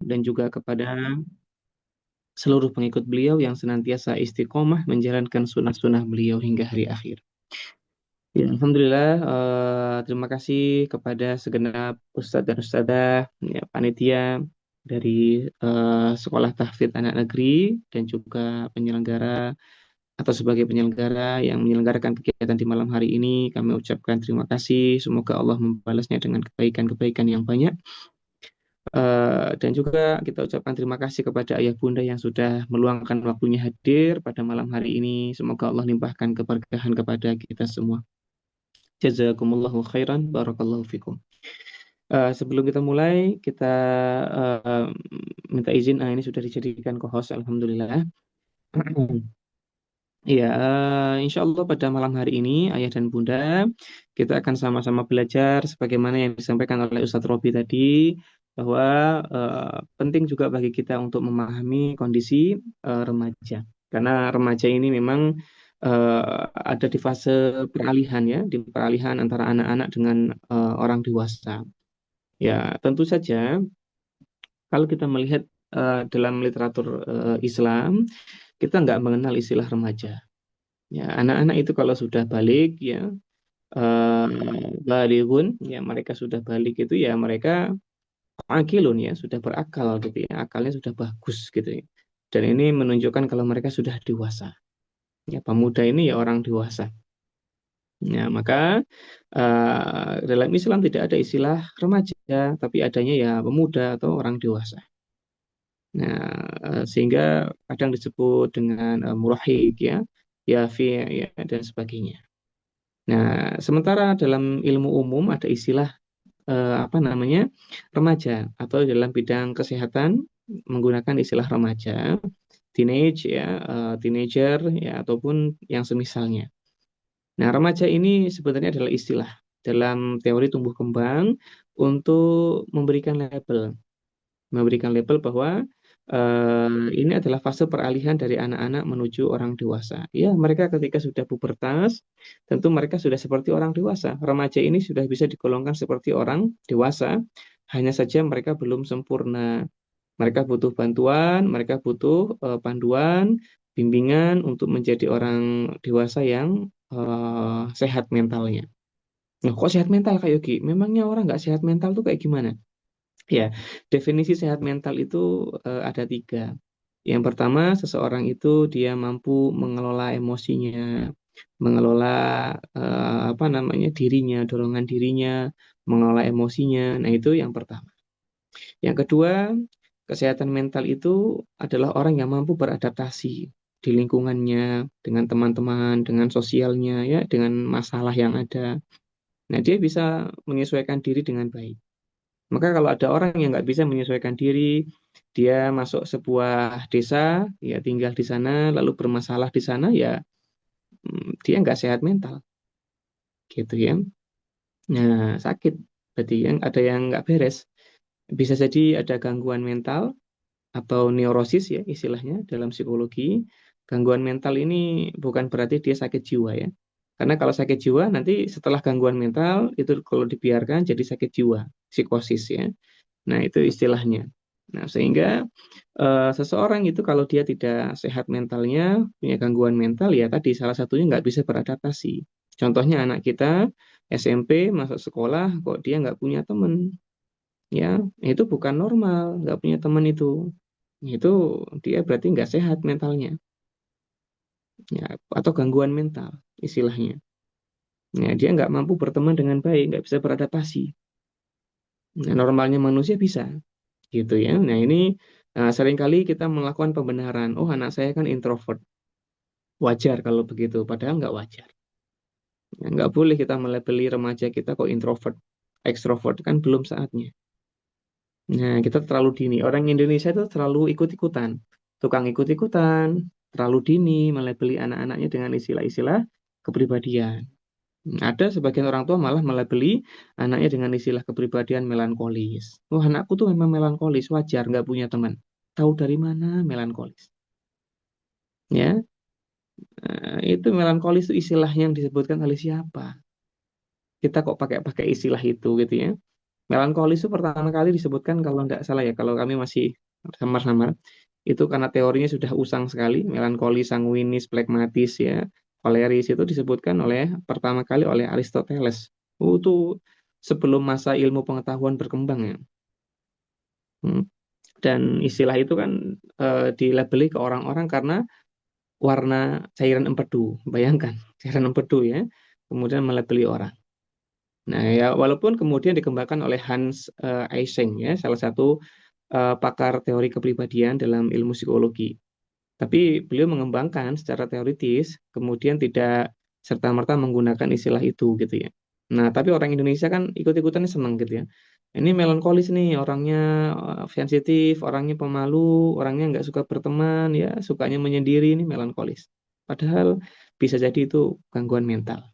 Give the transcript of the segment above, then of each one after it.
dan juga kepada seluruh pengikut beliau yang senantiasa istiqomah menjalankan sunnah-sunnah beliau hingga hari akhir. Ya, Alhamdulillah, terima kasih kepada segenap ustadz dan ustadzah, ya, panitia dari Sekolah Tahfidz Anak Negeri dan juga penyelenggara atau sebagai penyelenggara yang menyelenggarakan kegiatan di malam hari ini. Kami ucapkan terima kasih. Semoga Allah membalasnya dengan kebaikan-kebaikan yang banyak. Dan juga kita ucapkan terima kasih kepada ayah bunda yang sudah meluangkan waktunya hadir pada malam hari ini. Semoga Allah limpahkan keberkahan kepada kita semua. Jazakumullahu khairan, barakallahu fikum. Sebelum kita mulai, kita uh, minta izin. Ini sudah dijadikan co-host, alhamdulillah. Iya, insya Allah pada malam hari ini, ayah dan bunda, kita akan sama-sama belajar sebagaimana yang disampaikan oleh Ustadz Robi tadi, bahwa penting juga bagi kita untuk memahami kondisi remaja. Karena remaja ini memang ada di fase peralihan ya, di peralihan antara anak-anak dengan orang dewasa. Ya, tentu saja kalau kita melihat dalam literatur Islam, kita nggak mengenal istilah remaja. Ya, anak-anak itu kalau sudah balik ya, eh, balighun ya, mereka sudah balik itu ya, mereka akilun ya, sudah berakal gitu ya, akalnya sudah bagus gitu ya. Dan ini menunjukkan kalau mereka sudah dewasa. Ya, pemuda ini ya orang dewasa. Ya, maka dalam Islam tidak ada istilah remaja, tapi adanya ya pemuda atau orang dewasa. Nah, sehingga kadang disebut dengan murahik ya, yafi ya dan sebagainya. Nah, sementara dalam ilmu umum ada istilah apa namanya remaja atau dalam bidang kesehatan menggunakan istilah remaja, teenage ya, teenager ya ataupun yang semisalnya. Nah, remaja ini sebenarnya adalah istilah dalam teori tumbuh kembang untuk memberikan label bahwa ini adalah fase peralihan dari anak-anak menuju orang dewasa. Ya, mereka ketika sudah pubertas, tentu mereka sudah seperti orang dewasa. Remaja ini sudah bisa digolongkan seperti orang dewasa, hanya saja mereka belum sempurna. Mereka butuh bantuan, mereka butuh panduan, bimbingan untuk menjadi orang dewasa yang sehat mentalnya. Nah, kok sehat mental Kak Yogi? Memangnya orang nggak sehat mental tuh kayak gimana? Ya, definisi sehat mental itu ada tiga. Yang pertama, seseorang itu dia mampu mengelola emosinya, mengelola apa namanya dirinya, dorongan dirinya, mengelola emosinya. Nah, itu yang pertama. Yang kedua, kesehatan mental itu adalah orang yang mampu beradaptasi di lingkungannya, dengan teman-teman, dengan sosialnya, ya, dengan masalah yang ada. Nah, dia bisa menyesuaikan diri dengan baik. Maka kalau ada orang yang nggak bisa menyesuaikan diri, dia masuk sebuah desa, ya tinggal di sana, lalu bermasalah di sana, ya dia nggak sehat mental, gitu ya. Nah, sakit, berarti yang ada yang nggak beres. Bisa jadi ada gangguan mental atau neurosis ya istilahnya dalam psikologi. Gangguan mental ini bukan berarti dia sakit jiwa ya. Karena kalau sakit jiwa nanti setelah gangguan mental itu kalau dibiarkan jadi sakit jiwa, psikosis ya. Nah, itu istilahnya. Nah, sehingga seseorang itu kalau dia tidak sehat mentalnya, punya gangguan mental, ya tadi salah satunya nggak bisa beradaptasi. Contohnya anak kita SMP masuk sekolah, kok dia nggak punya teman, ya itu bukan normal, nggak punya teman itu dia berarti nggak sehat mentalnya, ya atau gangguan mental istilahnya. Nah, dia nggak mampu berteman dengan baik, nggak bisa beradaptasi. Nah, normalnya manusia bisa. Gitu ya. Nah ini seringkali kita melakukan pembenaran. Oh anak saya kan introvert, wajar kalau begitu. Padahal nggak wajar. Ya, nggak boleh kita melabeli remaja kita kok introvert, ekstrovert kan belum saatnya. Nah kita terlalu dini. Orang Indonesia itu terlalu ikut-ikutan, tukang ikut-ikutan, terlalu dini melabeli anak-anaknya dengan istilah-istilah kepribadian. Ada sebagian orang tua malah melabeli anaknya dengan istilah kepribadian melankolis. Oh anakku tuh memang melankolis, wajar nggak punya teman. Tahu dari mana melankolis? Ya, itu melankolis itu istilah yang disebutkan oleh siapa? Kita kok pakai-pakai istilah itu gitu ya. Melankolis itu pertama kali disebutkan kalau tidak salah ya, kalau kami masih samar-samar, itu karena teorinya sudah usang sekali, melankolis, sanguinis, plekmatis ya, koleris itu disebutkan oleh pertama kali oleh Aristoteles. Itu sebelum masa ilmu pengetahuan berkembang ya. Hmm. Dan istilah itu kan dilabeli ke orang-orang karena warna cairan empedu. Bayangkan, cairan empedu ya, kemudian melabeli orang. Nah, ya walaupun kemudian dikembangkan oleh Hans Eysenck ya, salah satu pakar teori kepribadian dalam ilmu psikologi. Tapi beliau mengembangkan secara teoritis, kemudian tidak serta-merta menggunakan istilah itu gitu ya. Nah, tapi orang Indonesia kan ikut-ikutannya senang gitu ya. Ini melankolis nih, orangnya sensitif, orangnya pemalu, orangnya nggak suka berteman, ya sukanya menyendiri, ini melankolis. Padahal bisa jadi itu gangguan mental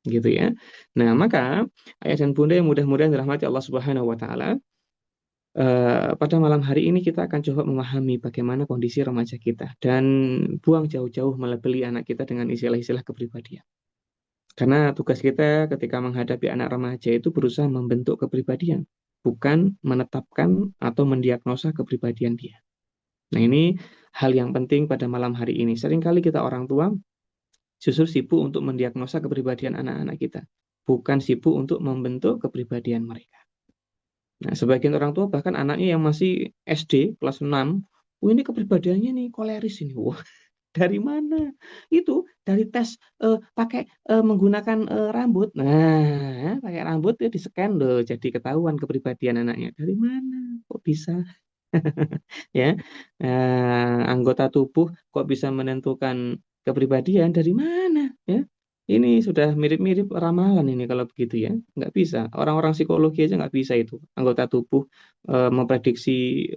gitu ya. Nah, maka ayah dan bunda yang mudah-mudahan dirahmati Allah Subhanahu wa taala, pada malam hari ini kita akan coba memahami bagaimana kondisi remaja kita dan buang jauh-jauh melebeli anak kita dengan istilah-istilah kepribadian. Karena tugas kita ketika menghadapi anak remaja itu berusaha membentuk kepribadian, bukan menetapkan atau mendiagnosa kepribadian dia. Nah, ini hal yang penting pada malam hari ini. Seringkali kita orang tua justru sibuk untuk mendiagnosa kepribadian anak-anak kita, bukan sibuk untuk membentuk kepribadian mereka. Nah, sebagian orang tua bahkan anaknya yang masih SD kelas 6, oh ini kepribadiannya nih koleris ini. Wah, dari mana? Itu dari tes pakai menggunakan rambut. Nah, pakai rambut ya di-scan loh, jadi ketahuan kepribadian anaknya. Dari mana? Kok bisa? Ya, anggota tubuh kok bisa menentukan kepribadian dari mana? Ya, ini sudah mirip-mirip ramalan ini kalau begitu ya, nggak bisa. Orang-orang psikologi aja nggak bisa itu anggota tubuh memprediksi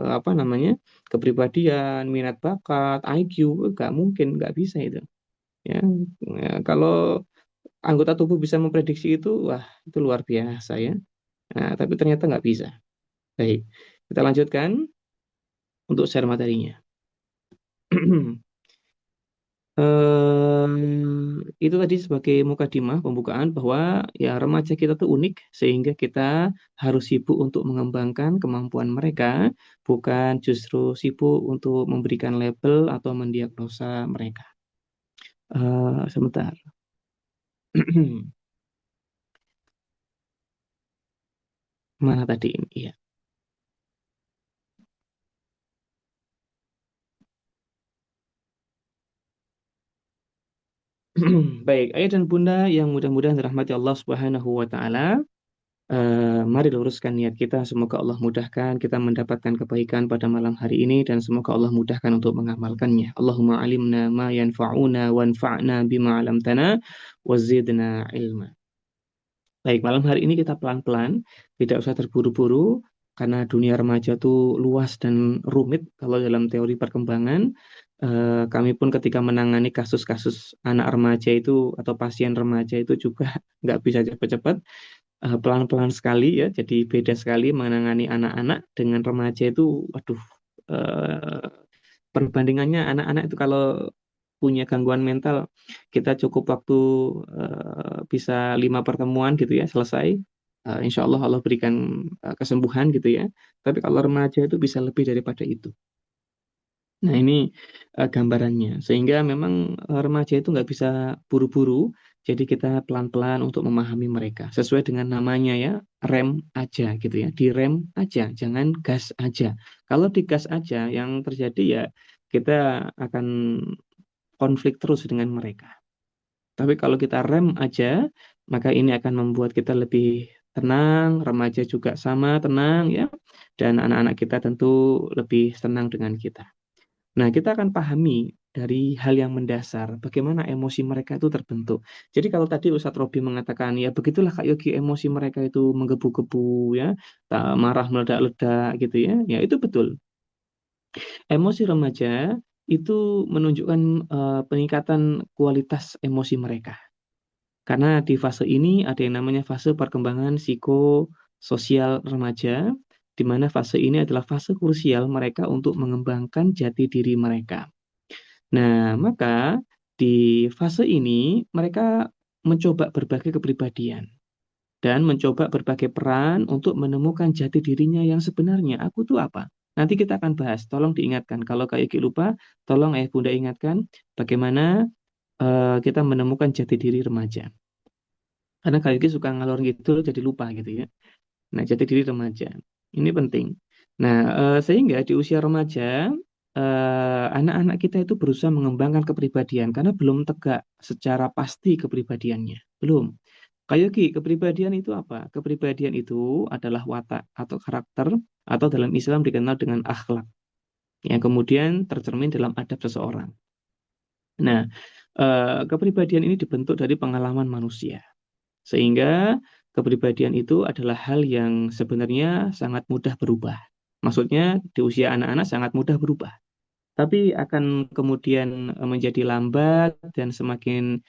apa namanya kepribadian, minat bakat, IQ, nggak mungkin, nggak bisa itu. Ya, ya, kalau anggota tubuh bisa memprediksi itu, wah itu luar biasa ya. Nah, tapi ternyata nggak bisa. Baik, kita lanjutkan untuk share materinya. Itu tadi sebagai mukadimah pembukaan bahwa ya remaja kita tuh unik sehingga kita harus sibuk untuk mengembangkan kemampuan mereka, bukan justru sibuk untuk memberikan label atau mendiagnosa mereka. Sebentar. Mana tadi ini? Iya. Baik, ayah dan bunda yang mudah-mudahan dirahmati Allah Subhanahu wa taala. Mari luruskan niat kita. Semoga Allah mudahkan kita mendapatkan kebaikan pada malam hari ini dan semoga Allah mudahkan untuk mengamalkannya. Allahumma alimna ma yanfa'una wanfa'na bima 'allamtana wazidna ilma. Baik, malam hari ini kita pelan-pelan, tidak usah terburu-buru karena dunia remaja itu luas dan rumit kalau dalam teori perkembangan. Kami pun ketika menangani kasus-kasus anak remaja itu atau pasien remaja itu juga nggak bisa cepat-cepat, pelan-pelan sekali ya. Jadi beda sekali menangani anak-anak dengan remaja itu, waduh, eh, perbandingannya anak-anak itu kalau punya gangguan mental, kita cukup waktu bisa 5 pertemuan gitu ya selesai. Insya Allah Allah berikan kesembuhan gitu ya. Tapi kalau remaja itu bisa lebih daripada itu. Nah, ini gambarannya. Sehingga memang remaja itu nggak bisa buru-buru, jadi kita pelan-pelan untuk memahami mereka. Sesuai dengan namanya ya, rem aja gitu ya. Direm aja, jangan gas aja. Kalau digas aja, yang terjadi ya kita akan konflik terus dengan mereka. Tapi kalau kita rem aja, maka ini akan membuat kita lebih tenang, remaja juga sama tenang ya, dan anak-anak kita tentu lebih tenang dengan kita. Nah, kita akan pahami dari hal yang mendasar, bagaimana emosi mereka itu terbentuk. Jadi kalau tadi Ustadz Robi mengatakan, ya begitulah Kak Yogi, emosi mereka itu menggebu-gebu, ya, marah meledak-ledak gitu ya, ya itu betul. Emosi remaja itu menunjukkan peningkatan kualitas emosi mereka. Karena di fase ini ada yang namanya fase perkembangan psikososial remaja, di mana fase ini adalah fase krusial mereka untuk mengembangkan jati diri mereka. Nah, maka di fase ini mereka mencoba berbagai kepribadian. dan mencoba berbagai peran untuk menemukan jati dirinya yang sebenarnya. Aku tuh apa? Nanti kita akan bahas. Tolong diingatkan. Kalau Kak Yuki lupa, tolong Ayah Bunda ingatkan bagaimana kita menemukan jati diri remaja. Karena Kak Yuki suka ngalor gitu, jadi lupa gitu ya. Nah, jati diri remaja. Ini penting. Nah, sehingga di usia remaja, anak-anak kita itu berusaha mengembangkan kepribadian karena belum tegak secara pasti kepribadiannya. Belum. Kayak Ki, kepribadian itu apa? Kepribadian itu adalah watak atau karakter atau dalam Islam dikenal dengan akhlak yang kemudian tercermin dalam adab seseorang. Nah, kepribadian ini dibentuk dari pengalaman manusia. Sehingga kepribadian itu adalah hal yang sebenarnya sangat mudah berubah. Maksudnya di usia anak-anak sangat mudah berubah. Tapi akan kemudian menjadi lambat dan semakin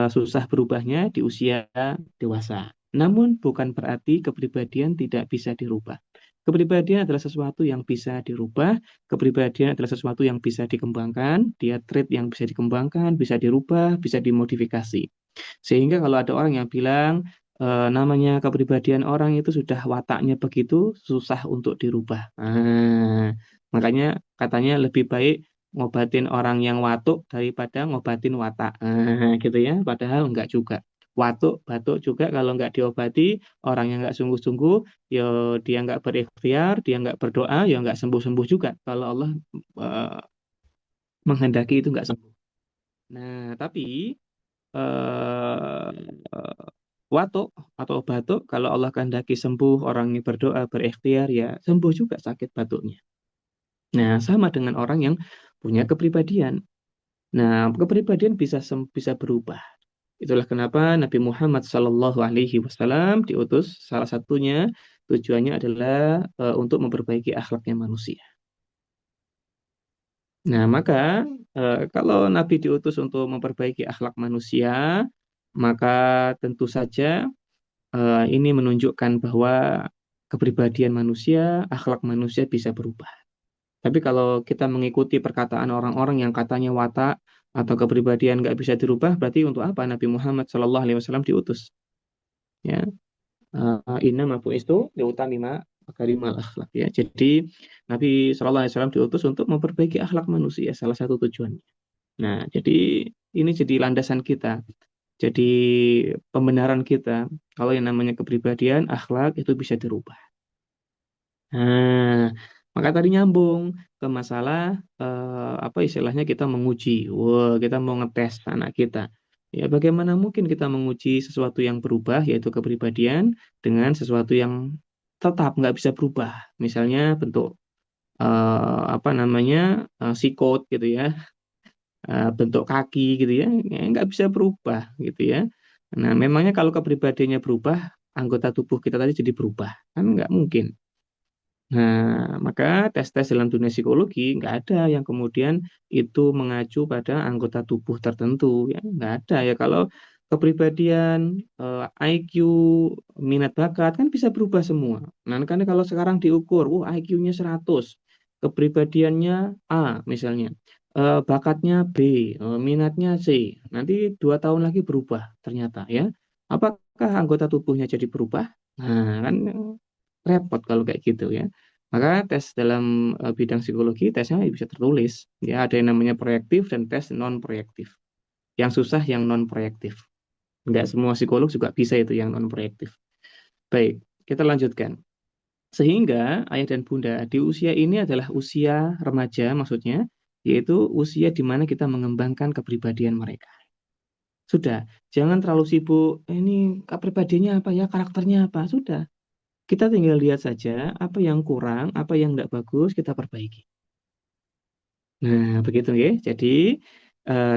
susah berubahnya di usia dewasa. Namun bukan berarti kepribadian tidak bisa dirubah. Kepribadian adalah sesuatu yang bisa dirubah, kepribadian adalah sesuatu yang bisa dikembangkan, dia trait yang bisa dikembangkan, bisa dirubah, bisa dimodifikasi. Sehingga kalau ada orang yang bilang namanya kepribadian orang itu sudah wataknya begitu, susah untuk dirubah. Makanya katanya lebih baik ngobatin orang yang watuk daripada ngobatin watak. Gitu ya. Padahal enggak juga. Watuk, batuk juga kalau enggak diobati, orang yang enggak sungguh-sungguh, ya dia enggak berikhtiar, dia enggak berdoa, ya enggak sembuh-sembuh juga. Kalau Allah eh, menghendaki itu enggak sembuh. Nah, tapi eh, watuk atau batuk, kalau Allah kehendaki sembuh, orang yang berdoa, berikhtiar, ya sembuh juga sakit batuknya. Nah, sama dengan orang yang punya kepribadian. Nah, kepribadian bisa berubah. Itulah kenapa Nabi Muhammad SAW diutus, salah satunya tujuannya adalah untuk memperbaiki akhlaknya manusia. Nah, maka kalau Nabi diutus untuk memperbaiki akhlak manusia, maka tentu saja ini menunjukkan bahwa kepribadian manusia, akhlak manusia bisa berubah. Tapi kalau kita mengikuti perkataan orang-orang yang katanya watak atau kepribadian nggak bisa dirubah, berarti untuk apa Nabi Muhammad SAW diutus? Ya, inna mabu itu liutamima makarimal akhlak ya. Jadi Nabi SAW diutus untuk memperbaiki akhlak manusia, salah satu tujuannya. Nah, jadi ini jadi landasan kita. Jadi pembenaran kita kalau yang namanya kepribadian, akhlak itu bisa dirubah. Nah, maka tadi nyambung ke masalah apa istilahnya kita menguji. Wah, kita mau ngetes anak kita. Ya, bagaimana mungkin kita menguji sesuatu yang berubah, yaitu kepribadian, dengan sesuatu yang tetap nggak bisa berubah. Misalnya bentuk apa namanya sikut gitu ya, bentuk kaki gitu ya nggak bisa berubah gitu ya. Nah, memangnya kalau kepribadiannya berubah, anggota tubuh kita tadi jadi berubah kan nggak mungkin. Nah, maka tes-tes dalam dunia psikologi nggak ada yang kemudian itu mengacu pada anggota tubuh tertentu, ya nggak ada ya. Kalau kepribadian, IQ, minat bakat kan bisa berubah semua. Nah, karena kalau sekarang diukur, IQ-nya 100, kepribadiannya A misalnya, bakatnya B, minatnya C, nanti 2 tahun lagi berubah ternyata ya. Apakah anggota tubuhnya jadi berubah? Nah, kan repot kalau kayak gitu ya. Maka tes dalam bidang psikologi tesnya bisa tertulis. Ya, ada yang namanya proyektif dan tes non proyektif. Yang susah yang non proyektif. Enggak semua psikolog juga bisa itu yang non proyektif. Baik, kita lanjutkan. Sehingga ayah dan bunda di usia ini adalah usia remaja maksudnya, yaitu usia di mana kita mengembangkan kepribadian mereka. Sudah, jangan terlalu sibuk, ini kepribadiannya apa ya, karakternya apa, sudah. Kita tinggal lihat saja apa yang kurang, apa yang tidak bagus, kita perbaiki. Nah, begitu ya. Jadi,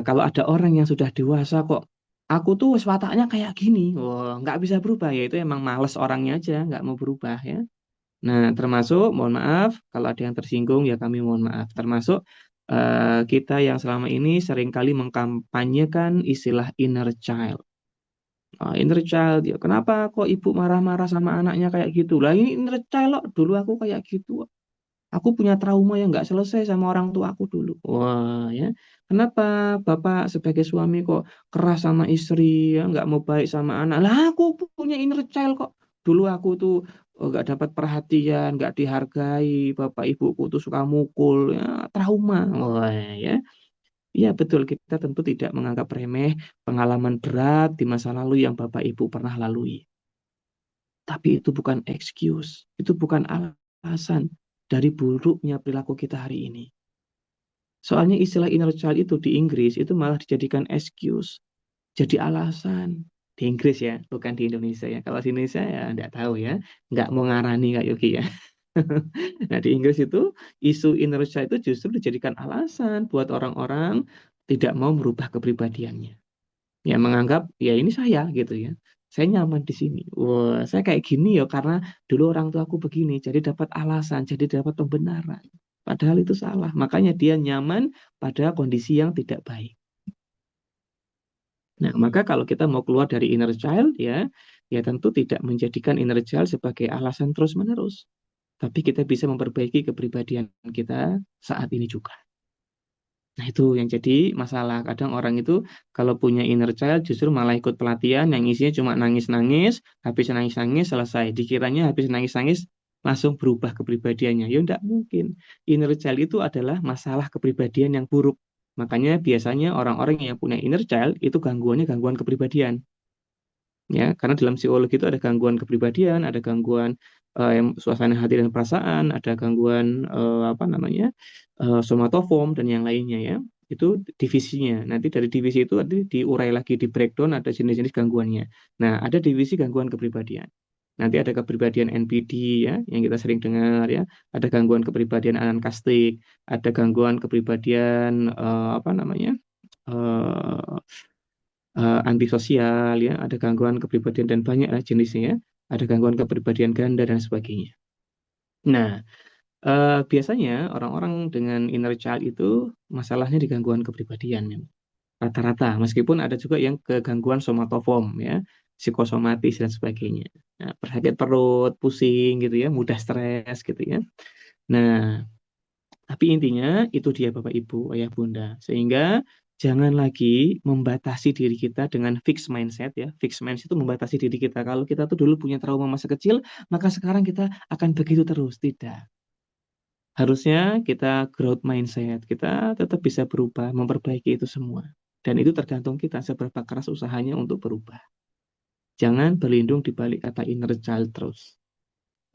kalau ada orang yang sudah dewasa kok, aku tuh wis wataknya kayak gini, wah, nggak bisa berubah, ya itu emang males orangnya aja, nggak mau berubah ya. Nah, termasuk, mohon maaf, kalau ada yang tersinggung, ya kami mohon maaf. Termasuk kita yang selama ini seringkali mengkampanyekan istilah inner child. Inner child ya. Kenapa kok ibu marah-marah sama anaknya kayak gitu? Lah ini inner child loh. Dulu aku kayak gitu. Aku punya trauma yang nggak selesai sama orang tua aku dulu. Wah, ya. Kenapa Bapak sebagai suami kok keras sama istri, ya, nggak mau baik sama anak? Lah, aku punya inner child kok. Dulu aku tuh nggak dapat perhatian, nggak dihargai, bapak ibuku tuh suka mukul, ya, trauma. Wah, ya. Iya, betul. Kita tentu tidak menganggap remeh pengalaman berat di masa lalu yang bapak ibu pernah lalui. Tapi itu bukan excuse, itu bukan alasan dari buruknya perilaku kita hari ini. Soalnya istilah inner child itu di Inggris itu malah dijadikan excuse, jadi alasan. Di Inggris ya, bukan di Indonesia ya. Kalau di Indonesia ya nggak tahu ya, nggak mau ngarani Kak Yogi ya. Nah, di Inggris itu isu inner child itu justru dijadikan alasan buat orang-orang tidak mau merubah kepribadiannya. Ya menganggap ya ini saya gitu ya. Saya nyaman di sini. Wah, saya kayak gini ya karena dulu orang tua aku begini, jadi dapat alasan, jadi dapat pembenaran. Padahal itu salah. Makanya dia nyaman pada kondisi yang tidak baik. Nah, maka kalau kita mau keluar dari inner child ya, ya tentu tidak menjadikan inner child sebagai alasan terus-menerus. Tapi kita bisa memperbaiki kepribadian kita saat ini juga. Nah, itu yang jadi masalah. Kadang orang itu kalau punya inner child justru malah ikut pelatihan yang isinya cuma nangis-nangis, habis nangis-nangis selesai. Dikiranya habis nangis-nangis langsung berubah kepribadiannya. Ya enggak mungkin. Inner child itu adalah masalah kepribadian yang buruk. Makanya biasanya orang-orang yang punya inner child itu gangguannya gangguan kepribadian. Ya, karena dalam psikologi itu ada gangguan kepribadian, ada gangguan suasana hati dan perasaan, ada gangguan apa namanya somatoform dan yang lainnya ya. Itu divisinya. Nanti dari divisi itu nanti diurai lagi di breakdown ada jenis-jenis gangguannya. Nah, ada divisi gangguan kepribadian. Nanti ada kepribadian NPD ya, yang kita sering dengar ya. Ada gangguan kepribadian anankastik, ada gangguan kepribadian apa namanya? eh, antisosial ya, ada gangguan kepribadian dan banyak jenisnya ya. Ada gangguan kepribadian ganda dan sebagainya. Nah, biasanya orang-orang dengan inner child itu masalahnya di gangguan kepribadian memang. Rata-rata, meskipun ada juga yang ke gangguan somatoform ya, psikosomatis dan sebagainya. Nah, sakit perut, pusing gitu ya, mudah stres gitu ya. Nah, tapi intinya itu dia Bapak Ibu, Ayah Bunda. Sehingga jangan lagi membatasi diri kita dengan fixed mindset ya. Fixed mindset itu membatasi diri kita. Kalau kita tuh dulu punya trauma masa kecil, maka sekarang kita akan begitu terus. Tidak. Harusnya kita growth mindset. Kita tetap bisa berubah, memperbaiki itu semua. Dan itu tergantung kita seberapa keras usahanya untuk berubah. Jangan berlindung di balik kata inner child terus.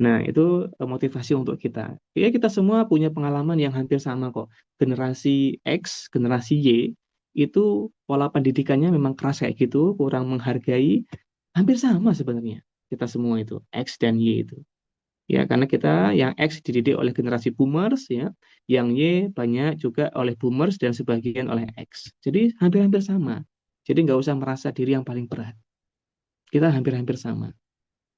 Nah, itu motivasi untuk kita. Ya, kita semua punya pengalaman yang hampir sama kok. Generasi X, generasi Y, itu pola pendidikannya memang keras kayak gitu, kurang menghargai. Hampir sama sebenarnya. Kita semua itu, X dan Y itu. Ya, karena kita yang X dididik oleh generasi boomers, ya. Yang Y banyak juga oleh boomers dan sebagian oleh X. Jadi hampir-hampir sama. Jadi nggak usah merasa diri yang paling berat. Kita hampir-hampir sama.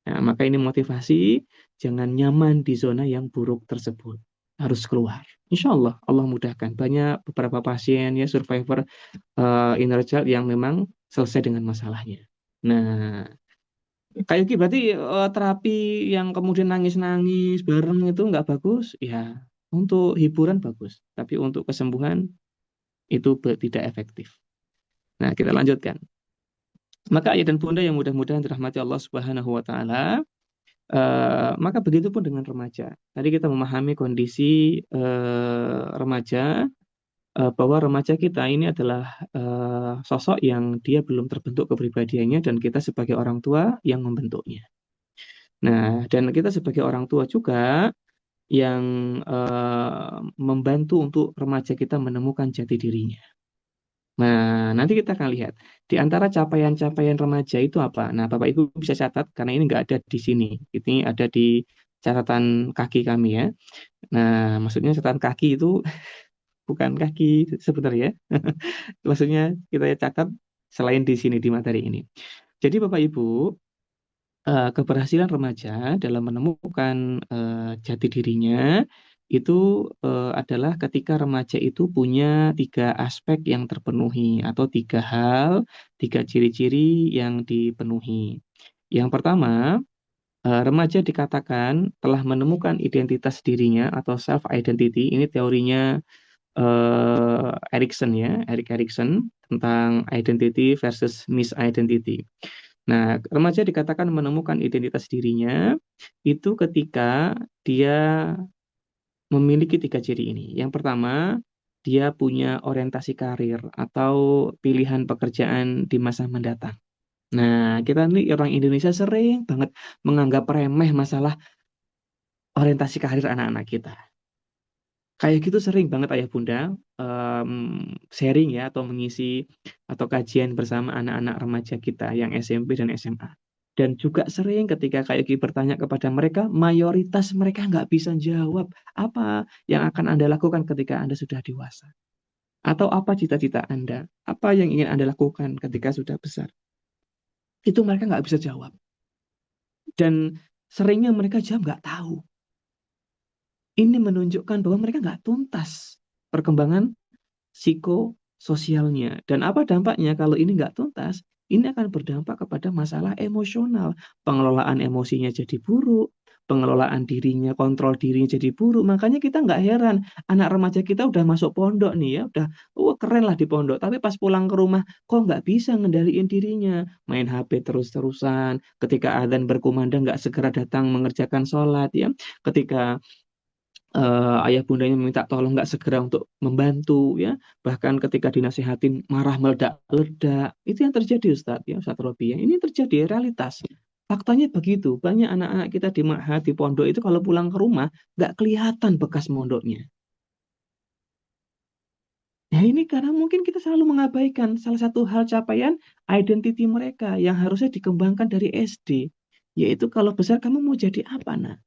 Nah, maka ini motivasi, jangan nyaman di zona yang buruk tersebut. Harus keluar. Insya Allah, Allah mudahkan. Banyak beberapa pasien ya, survivor inner child yang memang selesai dengan masalahnya. Nah, kayak gitu berarti terapi yang kemudian nangis-nangis bareng itu nggak bagus? Ya, untuk hiburan bagus. Tapi untuk kesembuhan itu tidak efektif. Nah, kita lanjutkan. Maka ayah dan bunda yang mudah-mudahan dirahmati Allah Subhanahu wa taala. Maka begitu pun dengan remaja. Tadi kita memahami kondisi remaja, bahwa remaja kita ini adalah sosok yang dia belum terbentuk kepribadiannya dan kita sebagai orang tua yang membentuknya. Nah, dan kita sebagai orang tua juga yang membantu untuk remaja kita menemukan jati dirinya. Nah, nanti kita akan lihat di antara capaian-capaian remaja itu apa. Nah, Bapak Ibu bisa catat karena ini nggak ada di sini. Ini ada di catatan kaki kami ya. Nah, maksudnya catatan kaki itu bukan kaki sebenarnya. Maksudnya kita catat selain di sini di materi ini. Jadi Bapak Ibu, keberhasilan remaja dalam menemukan jati dirinya itu adalah ketika remaja itu punya tiga aspek yang terpenuhi atau tiga hal, tiga ciri-ciri yang dipenuhi. Yang pertama, Remaja dikatakan telah menemukan identitas dirinya atau self identity. Ini teorinya Erikson ya, Erik Erikson tentang identity versus misidentity. Nah, remaja dikatakan menemukan identitas dirinya itu ketika dia memiliki tiga ciri ini. Yang pertama, dia punya orientasi karir atau pilihan pekerjaan di masa mendatang. Nah, kita nih orang Indonesia sering banget menganggap remeh masalah orientasi karir anak-anak kita. Kayak gitu sering banget ayah bunda em, sharing ya atau mengisi atau kajian bersama anak-anak remaja kita yang SMP dan SMA. Dan juga sering ketika kayak gitu bertanya kepada mereka, mayoritas mereka nggak bisa jawab apa yang akan Anda lakukan ketika Anda sudah dewasa. Atau apa cita-cita Anda, apa yang ingin Anda lakukan ketika sudah besar. Itu mereka nggak bisa jawab. Dan seringnya mereka jawab nggak tahu. Ini menunjukkan bahwa mereka nggak tuntas perkembangan psikososialnya. Dan apa dampaknya kalau ini nggak tuntas? Ini akan berdampak kepada masalah emosional. Pengelolaan emosinya jadi buruk, pengelolaan dirinya, kontrol dirinya jadi buruk. Makanya kita nggak heran, anak remaja kita udah masuk pondok nih ya, udah keren lah di pondok. Tapi pas pulang ke rumah, kok nggak bisa ngendaliin dirinya. Main HP terus-terusan, ketika adzan berkumandang nggak segera datang mengerjakan sholat ya. Ketika ayah bundanya meminta tolong nggak segera untuk membantu ya, bahkan ketika dinasihatin marah meledak-ledak. Itu yang terjadi Ustadz ya, Ustadz Robi ya, ini terjadi realitas. Faktanya begitu, banyak anak-anak kita di ma'had, di pondok itu kalau pulang ke rumah nggak kelihatan bekas mondoknya. Ya ini karena mungkin kita selalu mengabaikan salah satu hal capaian identity mereka yang harusnya dikembangkan dari SD, yaitu kalau besar kamu mau jadi apa nak.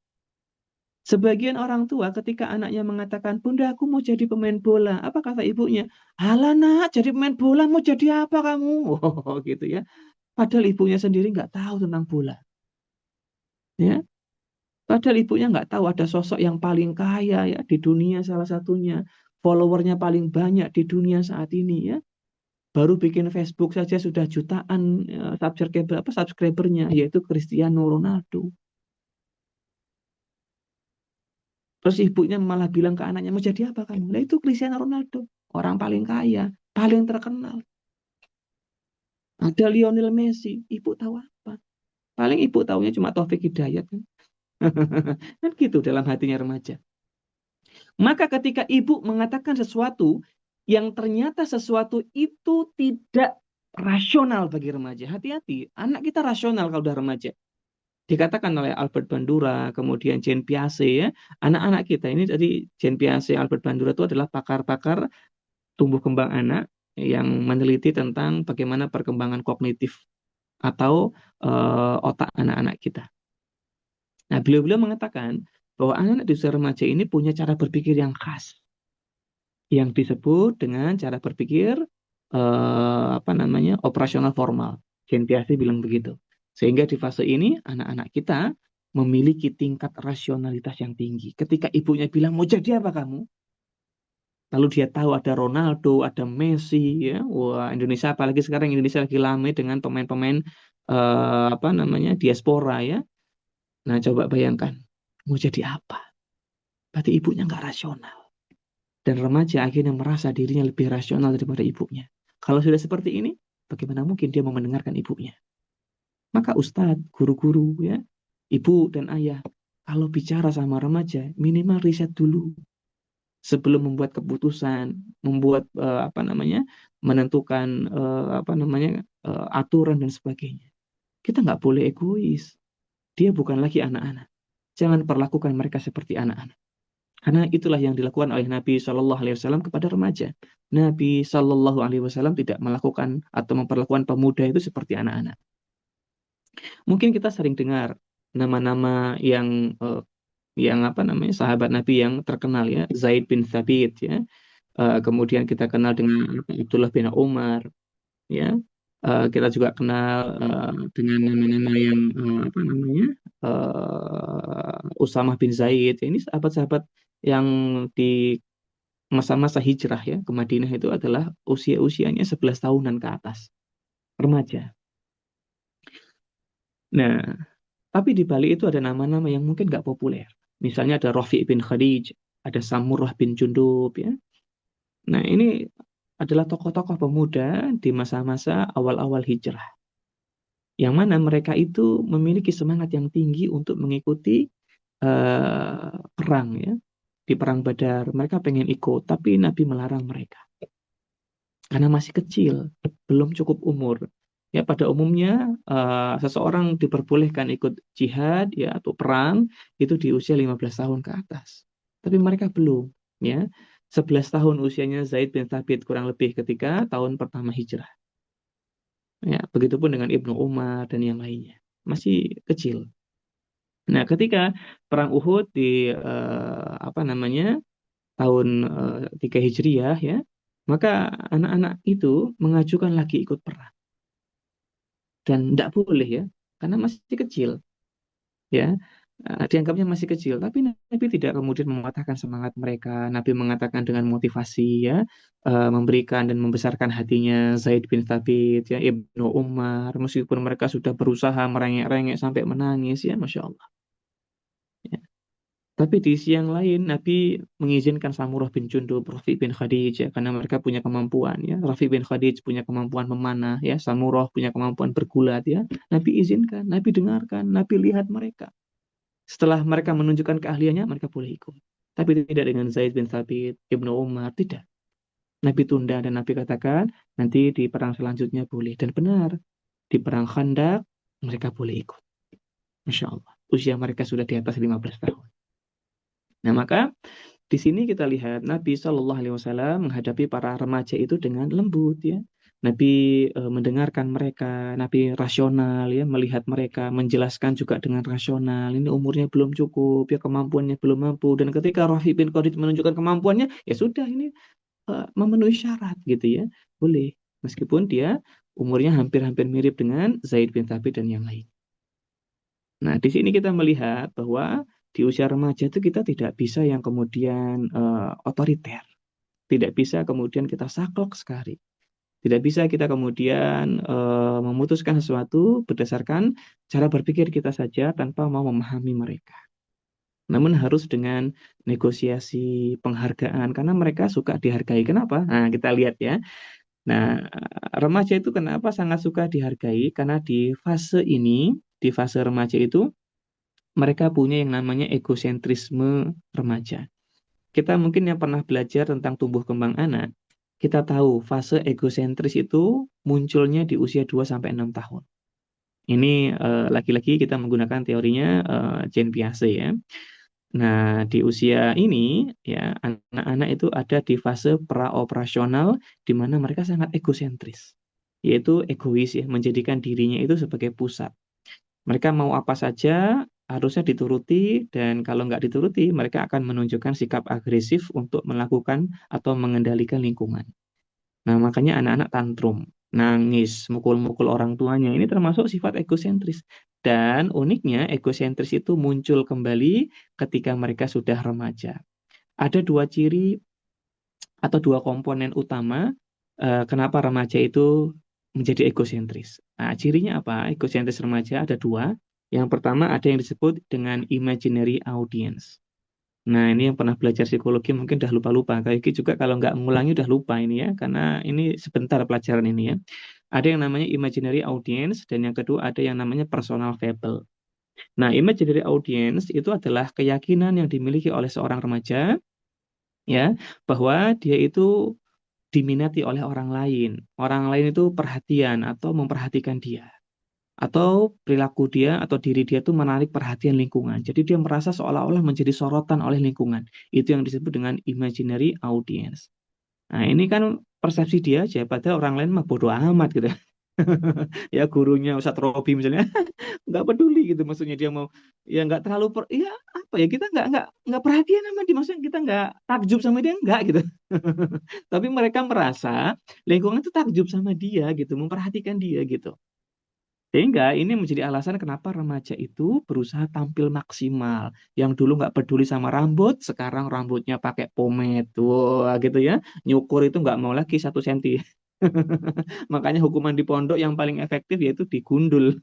Sebagian orang tua ketika anaknya mengatakan, Bunda aku mau jadi pemain bola. Apa kata ibunya? Halah nak, jadi pemain bola mau jadi apa kamu? Oh, gitu ya. Padahal ibunya sendiri nggak tahu tentang bola. Ya, padahal ibunya nggak tahu ada sosok yang paling kaya ya di dunia salah satunya. Followernya paling banyak di dunia saat ini ya. Baru bikin Facebook saja sudah jutaan subscribernya, yaitu Cristiano Ronaldo. Terus ibunya malah bilang ke anaknya, mau jadi apa kamu? Nah itu Cristiano Ronaldo, orang paling kaya, paling terkenal. Ada Lionel Messi, ibu tahu apa? Paling ibu tahunya cuma Taufik Hidayat kan. Kan gitu dalam hatinya remaja. Maka ketika ibu mengatakan sesuatu yang ternyata sesuatu itu tidak rasional bagi remaja, hati-hati. Anak kita rasional kalau udah remaja. Dikatakan oleh Albert Bandura, kemudian Jean Piaget ya, anak-anak kita ini dari Jean Piaget, Albert Bandura itu adalah pakar-pakar tumbuh kembang anak yang meneliti tentang bagaimana perkembangan kognitif atau otak anak-anak kita. Nah, beliau-beliau mengatakan bahwa anak-anak di usia remaja ini punya cara berpikir yang khas, yang disebut dengan cara berpikir apa namanya operasional formal. Jean Piaget bilang begitu. Sehingga di fase ini anak-anak kita memiliki tingkat rasionalitas yang tinggi. Ketika ibunya bilang mau jadi apa kamu? Lalu dia tahu ada Ronaldo, ada Messi, ya. Wah, Indonesia apalagi sekarang Indonesia lagi ramai dengan pemain-pemain apa namanya diaspora ya. Nah, coba bayangkan mau jadi apa? Berarti ibunya nggak rasional. Dan remaja akhirnya merasa dirinya lebih rasional daripada ibunya. Kalau sudah seperti ini, bagaimana mungkin dia mau mendengarkan ibunya? Maka ustadz, guru-guru ya, ibu dan ayah, kalau bicara sama remaja, minimal riset dulu sebelum membuat keputusan, membuat apa namanya, menentukan apa namanya aturan dan sebagainya. Kita nggak boleh egois. Dia bukan lagi anak-anak. Jangan perlakukan mereka seperti anak-anak. Karena itulah yang dilakukan oleh Nabi Shallallahu Alaihi Wasallam kepada remaja. Nabi Shallallahu Alaihi Wasallam tidak melakukan atau memperlakukan pemuda itu seperti anak-anak. Mungkin kita sering dengar nama-nama yang apa namanya sahabat Nabi yang terkenal ya, Zaid bin Thabit ya. Kemudian kita kenal dengan Abdullah bin Umar ya. Kita juga kenal dengan nama-nama yang apa namanya Usamah bin Zaid. Ya, ini sahabat-sahabat yang di masa-masa hijrah ya ke Madinah itu adalah usia-usianya 11 tahunan ke atas, remaja. Nah, Tapi di Bali itu ada nama-nama yang mungkin nggak populer. Misalnya ada Rafi' bin Khadij, ada Samurah bin Jundub, ya. Nah, ini adalah tokoh-tokoh pemuda di masa-masa awal-awal hijrah, yang mana mereka itu memiliki semangat yang tinggi untuk mengikuti perang, ya. Di perang Badar, mereka pengen ikut, tapi Nabi melarang mereka karena masih kecil, belum cukup umur. Ya, pada umumnya seseorang diperbolehkan ikut jihad ya atau perang itu di usia 15 tahun ke atas. Tapi mereka belum, ya. 11 tahun usianya Zaid bin Thabit kurang lebih ketika tahun pertama hijrah. Ya, begitupun dengan Ibnu Umar dan yang lainnya. Masih kecil. Nah, ketika perang Uhud di apa namanya? Tahun 3 Hijriah, ya, maka anak-anak itu mengajukan lagi ikut perang dan tidak boleh, ya, karena masih kecil, ya. Dianggapnya masih kecil, tapi Nabi tidak kemudian mematahkan semangat mereka. Nabi mengatakan dengan motivasi, ya, memberikan dan membesarkan hatinya Zaid bin Thabit, ya, Ibnu Umar, meskipun mereka sudah berusaha merengek-rengek sampai menangis, ya, Masya Allah. Ya. Tapi di sisi yang lain, Nabi mengizinkan Samurah bin Jundub, Rafi bin Khadij, ya, karena mereka punya kemampuan, ya. Rafi bin Khadij punya kemampuan memanah, ya. Samurah punya kemampuan bergulat, ya. Nabi izinkan, Nabi dengarkan, Nabi lihat mereka. Setelah mereka menunjukkan keahliannya, mereka boleh ikut. Tapi tidak dengan Zaid bin Thabit, Ibnu Umar, tidak. Nabi tunda dan Nabi katakan, nanti di perang selanjutnya boleh. Dan benar, di perang Khandaq, mereka boleh ikut. Masya Allah. Usia mereka sudah di atas 15 tahun. Nah, maka di sini kita lihat Nabi Shallallahu Alaihi Wasallam menghadapi para remaja itu dengan lembut, ya. Nabi mendengarkan mereka, Nabi rasional, ya, melihat mereka, menjelaskan juga dengan rasional. Ini umurnya belum cukup, ya, kemampuannya belum mampu. Dan ketika Rafi bin Khalid menunjukkan kemampuannya, ya sudah, ini memenuhi syarat, gitu, ya, boleh. Meskipun dia umurnya hampir-hampir mirip dengan Zaid bin Thabit dan yang lain. Nah, di sini kita melihat bahwa di usia remaja itu kita tidak bisa yang kemudian otoriter, tidak bisa kemudian kita saklek sekali, tidak bisa kita kemudian memutuskan sesuatu berdasarkan cara berpikir kita saja tanpa mau memahami mereka. Namun harus dengan negosiasi, penghargaan, karena mereka suka dihargai. Kenapa? Nah, kita lihat, ya. Nah, remaja itu kenapa sangat suka dihargai? Karena di fase ini, di fase remaja itu, mereka punya yang namanya egosentrisme remaja. Kita mungkin yang pernah belajar tentang tumbuh kembang anak, kita tahu fase egosentris itu munculnya di usia 2 sampai 6 tahun. Ini lagi-lagi kita menggunakan teorinya Jean Piaget, ya. Nah, di usia ini, ya, anak-anak itu ada di fase praoperasional di mana mereka sangat egosentris, yaitu egois, ya, menjadikan dirinya itu sebagai pusat. Mereka mau apa saja harusnya dituruti, dan kalau nggak dituruti, mereka akan menunjukkan sikap agresif untuk melakukan atau mengendalikan lingkungan. Nah, makanya anak-anak tantrum, nangis, mukul-mukul orang tuanya. Ini termasuk sifat egosentris. Dan uniknya, egosentris itu muncul kembali ketika mereka sudah remaja. Ada dua ciri atau dua komponen utama kenapa remaja itu menjadi egosentris. Nah, cirinya apa? Egosentris remaja ada dua. Yang pertama ada yang disebut dengan imaginary audience. Nah, ini yang pernah belajar psikologi mungkin udah lupa-lupa. Kayak gitu juga kalau nggak ngulangi udah lupa ini, ya, karena ini sebentar pelajaran ini, ya. Ada yang namanya imaginary audience dan yang kedua ada yang namanya personal fable. Nah, imaginary audience itu adalah keyakinan yang dimiliki oleh seorang remaja, ya, bahwa dia itu diminati oleh orang lain. Orang lain itu perhatian atau memperhatikan dia. Atau perilaku dia atau diri dia itu menarik perhatian lingkungan. Jadi dia merasa seolah-olah menjadi sorotan oleh lingkungan. Itu yang disebut dengan imaginary audience. Nah, ini kan persepsi dia aja, padahal orang lain mah bodoh amat gitu. Ya, gurunya Ustadz Robi misalnya nggak peduli gitu, maksudnya dia mau, ya, nggak terlalu ya, apa ya, kita nggak perhatian sama dia, maksudnya kita nggak takjub sama dia, nggak gitu. Tapi mereka merasa lingkungan itu takjub sama dia gitu, memperhatikan dia gitu. Sehingga ini menjadi alasan kenapa remaja itu berusaha tampil maksimal. Yang dulu nggak peduli sama rambut, sekarang rambutnya pakai pomade, wah, gitu, ya. Nyukur itu nggak mau lagi 1 senti. Makanya hukuman di pondok yang paling efektif yaitu digundul.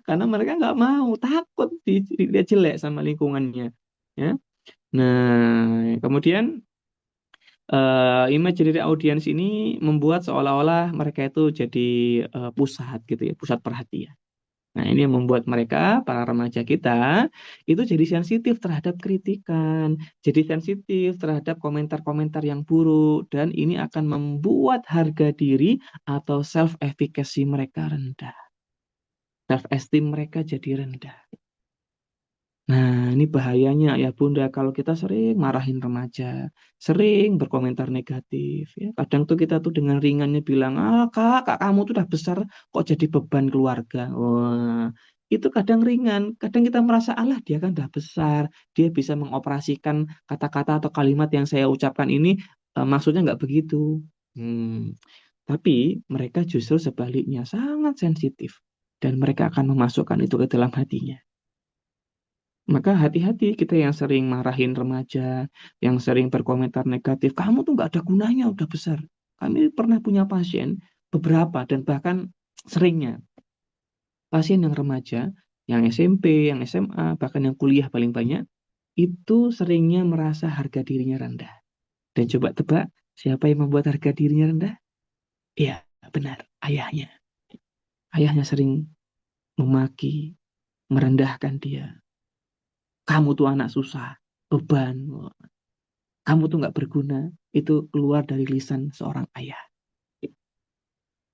Karena mereka nggak mau, takut dilihat jelek sama lingkungannya. Ya. Nah, kemudian imaginary audience ini membuat seolah-olah mereka itu jadi pusat gitu ya, pusat perhatian. Nah, ini yang membuat mereka, para remaja kita, itu jadi sensitif terhadap kritikan, jadi sensitif terhadap komentar-komentar yang buruk, dan ini akan membuat harga diri atau self-efficacy mereka rendah. Self-esteem mereka jadi rendah. Nah, ini bahayanya ya Bunda kalau kita sering marahin remaja, sering berkomentar negatif ya. Kadang tuh kita tuh dengan ringannya bilang, "Ah, Kak kamu tuh udah besar kok jadi beban keluarga." Wah, itu kadang ringan, kadang kita merasa Allah dia kan udah besar, dia bisa mengoperasikan kata-kata atau kalimat yang saya ucapkan ini maksudnya nggak begitu. Hmm, tapi mereka justru sebaliknya sangat sensitif dan mereka akan memasukkan itu ke dalam hatinya. Maka hati-hati kita yang sering marahin remaja, yang sering berkomentar negatif, kamu tuh nggak ada gunanya udah besar. Kami pernah punya pasien, beberapa, dan bahkan seringnya, pasien yang remaja, yang SMP, yang SMA, bahkan yang kuliah paling banyak, itu seringnya merasa harga dirinya rendah. Dan coba tebak, siapa yang membuat harga dirinya rendah? Iya, benar, ayahnya. Ayahnya sering memaki, merendahkan dia. Kamu tuh anak susah, beban. Kamu tuh nggak berguna, itu keluar dari lisan seorang ayah.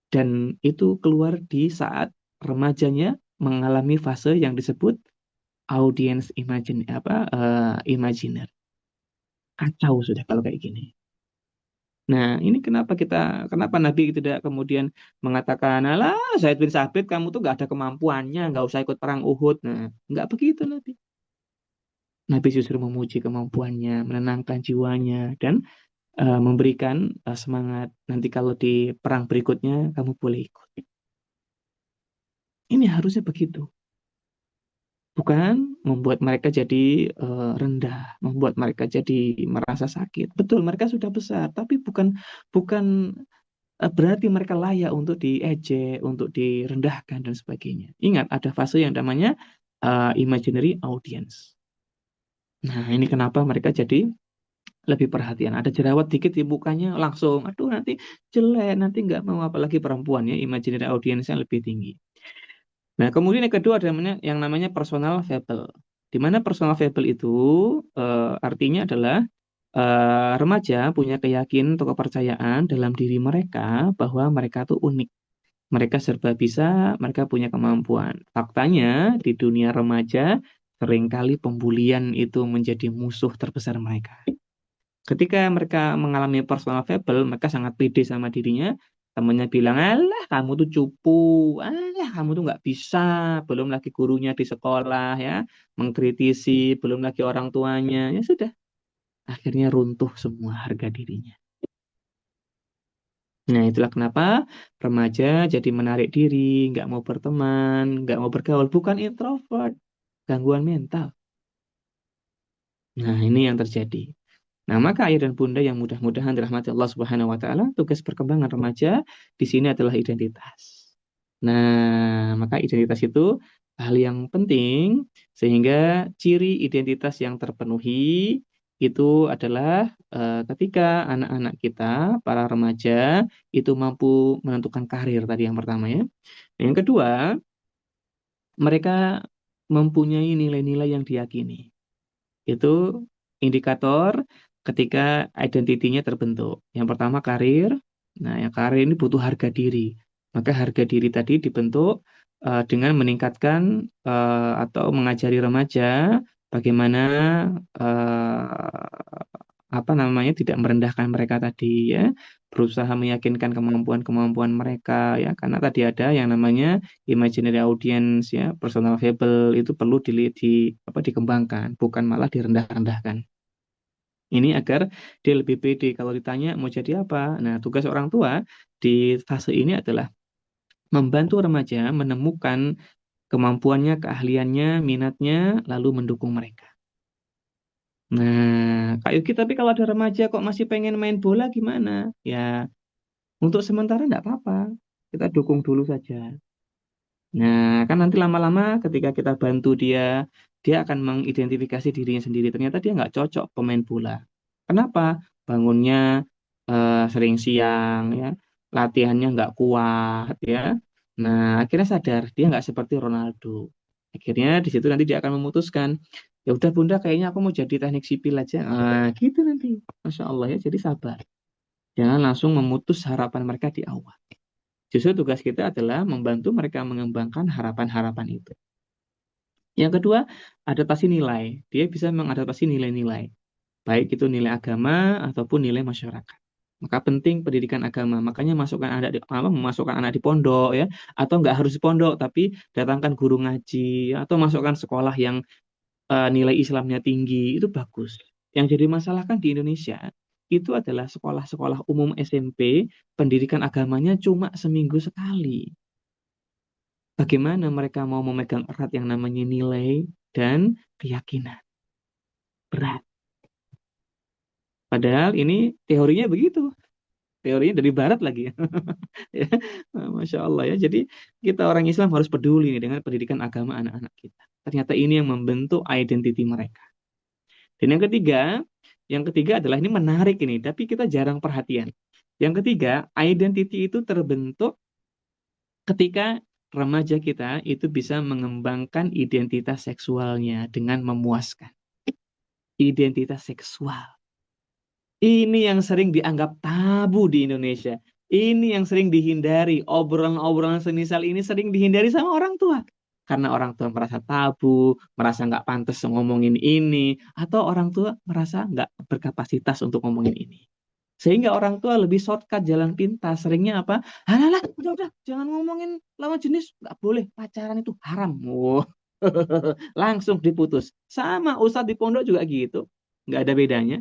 Dan itu keluar di saat remajanya mengalami fase yang disebut audience imaginer. Kacau sudah kalau kayak gini. Nah, ini kenapa Nabi tidak kemudian mengatakan, alah, Zaid bin Sabit, kamu tuh nggak ada kemampuannya, nggak usah ikut perang Uhud. Nah, nggak begitu Nabi. Nabi justru memuji kemampuannya, menenangkan jiwanya, dan memberikan semangat. Nanti kalau di perang berikutnya kamu boleh ikut. Ini harusnya begitu. Bukan membuat mereka jadi rendah, membuat mereka jadi merasa sakit. Betul, mereka sudah besar, tapi bukan bukan berarti mereka layak untuk diejek, untuk direndahkan dan sebagainya. Ingat, ada fase yang namanya imaginary audience. Nah, ini kenapa mereka jadi lebih perhatian. Ada jerawat dikit di mukanya langsung, aduh nanti jelek, nanti nggak mau apalagi perempuan ya, imaginary audience-nya lebih tinggi. Nah, kemudian yang kedua ada yang namanya personal fable. Di mana personal fable itu artinya adalah remaja punya keyakinan atau kepercayaan dalam diri mereka bahwa mereka tuh unik. Mereka serba bisa, mereka punya kemampuan. Faktanya di dunia remaja seringkali pembulian itu menjadi musuh terbesar mereka. Ketika mereka mengalami personal fable, mereka sangat pede sama dirinya. Temennya bilang, alah kamu tuh cupu, alah kamu tuh nggak bisa. Belum lagi gurunya di sekolah ya, mengkritisi, belum lagi orang tuanya. Ya sudah, akhirnya runtuh semua harga dirinya. Nah itulah kenapa remaja jadi menarik diri, nggak mau berteman, nggak mau bergaul. Bukan introvert, gangguan mental. Nah ini yang terjadi. Nah, maka ayah dan bunda yang mudah-mudahan dirahmati Allah Subhanahu wa taala, tugas perkembangan remaja di sini adalah identitas. Nah, maka identitas itu hal yang penting sehingga ciri identitas yang terpenuhi itu adalah ketika anak-anak kita, para remaja itu mampu menentukan karir tadi yang pertama ya. Yang kedua, mereka mempunyai nilai-nilai yang diyakini. Itu indikator ketika identitinya terbentuk. Yang pertama karir. Nah, yang karir ini butuh harga diri. Maka harga diri tadi dibentuk dengan meningkatkan atau mengajari remaja bagaimana apa namanya tidak merendahkan mereka tadi ya, berusaha meyakinkan kemampuan-kemampuan mereka ya, karena tadi ada yang namanya imaginary audience ya, personal fable itu perlu dikembangkan, bukan malah direndah-rendahkan. Ini agar dia lebih pede kalau ditanya mau jadi apa. Nah, tugas orang tua di fase ini adalah membantu remaja menemukan kemampuannya, keahliannya, minatnya, lalu mendukung mereka. Nah, Kak Yuki, tapi kalau ada remaja kok masih pengen main bola gimana? Ya, Untuk sementara enggak apa-apa. Kita dukung dulu saja. Nah, kan nanti lama-lama ketika kita bantu dia, dia akan mengidentifikasi dirinya sendiri. Ternyata dia nggak cocok pemain bola. Kenapa? Bangunnya sering siang, ya, latihannya nggak kuat, ya. Nah, akhirnya sadar dia nggak seperti Ronaldo. Akhirnya di situ nanti dia akan memutuskan, ya udah Bunda, kayaknya aku mau jadi teknik sipil aja. Gitu nanti, Masya Allah ya. Jadi sabar. Jangan langsung memutus harapan mereka di awal. Justru tugas kita adalah membantu mereka mengembangkan harapan-harapan itu. Yang kedua, adaptasi nilai. Dia bisa mengadaptasi nilai-nilai, baik itu nilai agama ataupun nilai masyarakat. Maka penting pendidikan agama. Makanya memasukkan anak di pondok, ya, atau nggak harus di pondok, tapi datangkan guru ngaji atau masukkan sekolah yang nilai Islamnya tinggi, itu bagus. Yang jadi masalah kan di Indonesia itu adalah sekolah-sekolah umum SMP, pendidikan agamanya cuma seminggu sekali. Bagaimana mereka mau memegang erat yang namanya nilai dan keyakinan? Berat. Padahal ini teorinya begitu. Teorinya dari barat lagi. Ya, Masya Allah ya. Jadi kita orang Islam harus peduli nih dengan pendidikan agama anak-anak kita. Ternyata ini yang membentuk identiti mereka. Dan yang ketiga adalah ini menarik ini, tapi kita jarang perhatian. Yang ketiga, identiti itu terbentuk ketika remaja kita itu bisa mengembangkan identitas seksualnya dengan memuaskan. Identitas seksual. Ini yang sering dianggap tabu di Indonesia. Ini yang sering dihindari. Obrolan-obrolan semisal ini sering dihindari sama orang tua. Karena orang tua merasa tabu, merasa nggak pantas ngomongin ini, atau orang tua merasa nggak berkapasitas untuk ngomongin ini. Sehingga orang tua lebih shortcut jalan pintas. Seringnya apa? Halah, udah, jangan ngomongin lawan jenis. Nggak boleh, pacaran itu haram. Wow. Langsung diputus. Sama Ustadz di pondok juga gitu. Nggak ada bedanya.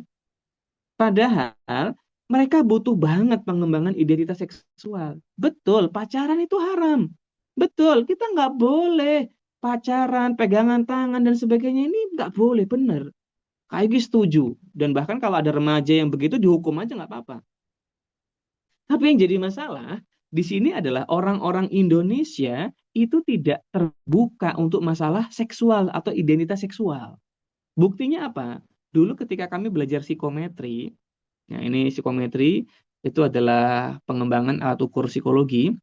Padahal mereka butuh banget pengembangan identitas seksual. Betul, pacaran itu haram. Betul, kita nggak boleh pacaran, pegangan tangan, dan sebagainya. Ini nggak boleh, bener. Kayak gitu setuju. Dan bahkan kalau ada remaja yang begitu, dihukum aja nggak apa-apa. Tapi yang jadi masalah di sini adalah orang-orang Indonesia itu tidak terbuka untuk masalah seksual atau identitas seksual. Buktinya apa? Dulu ketika kami belajar psikometri, nah ini psikometri itu adalah pengembangan alat ukur psikologi.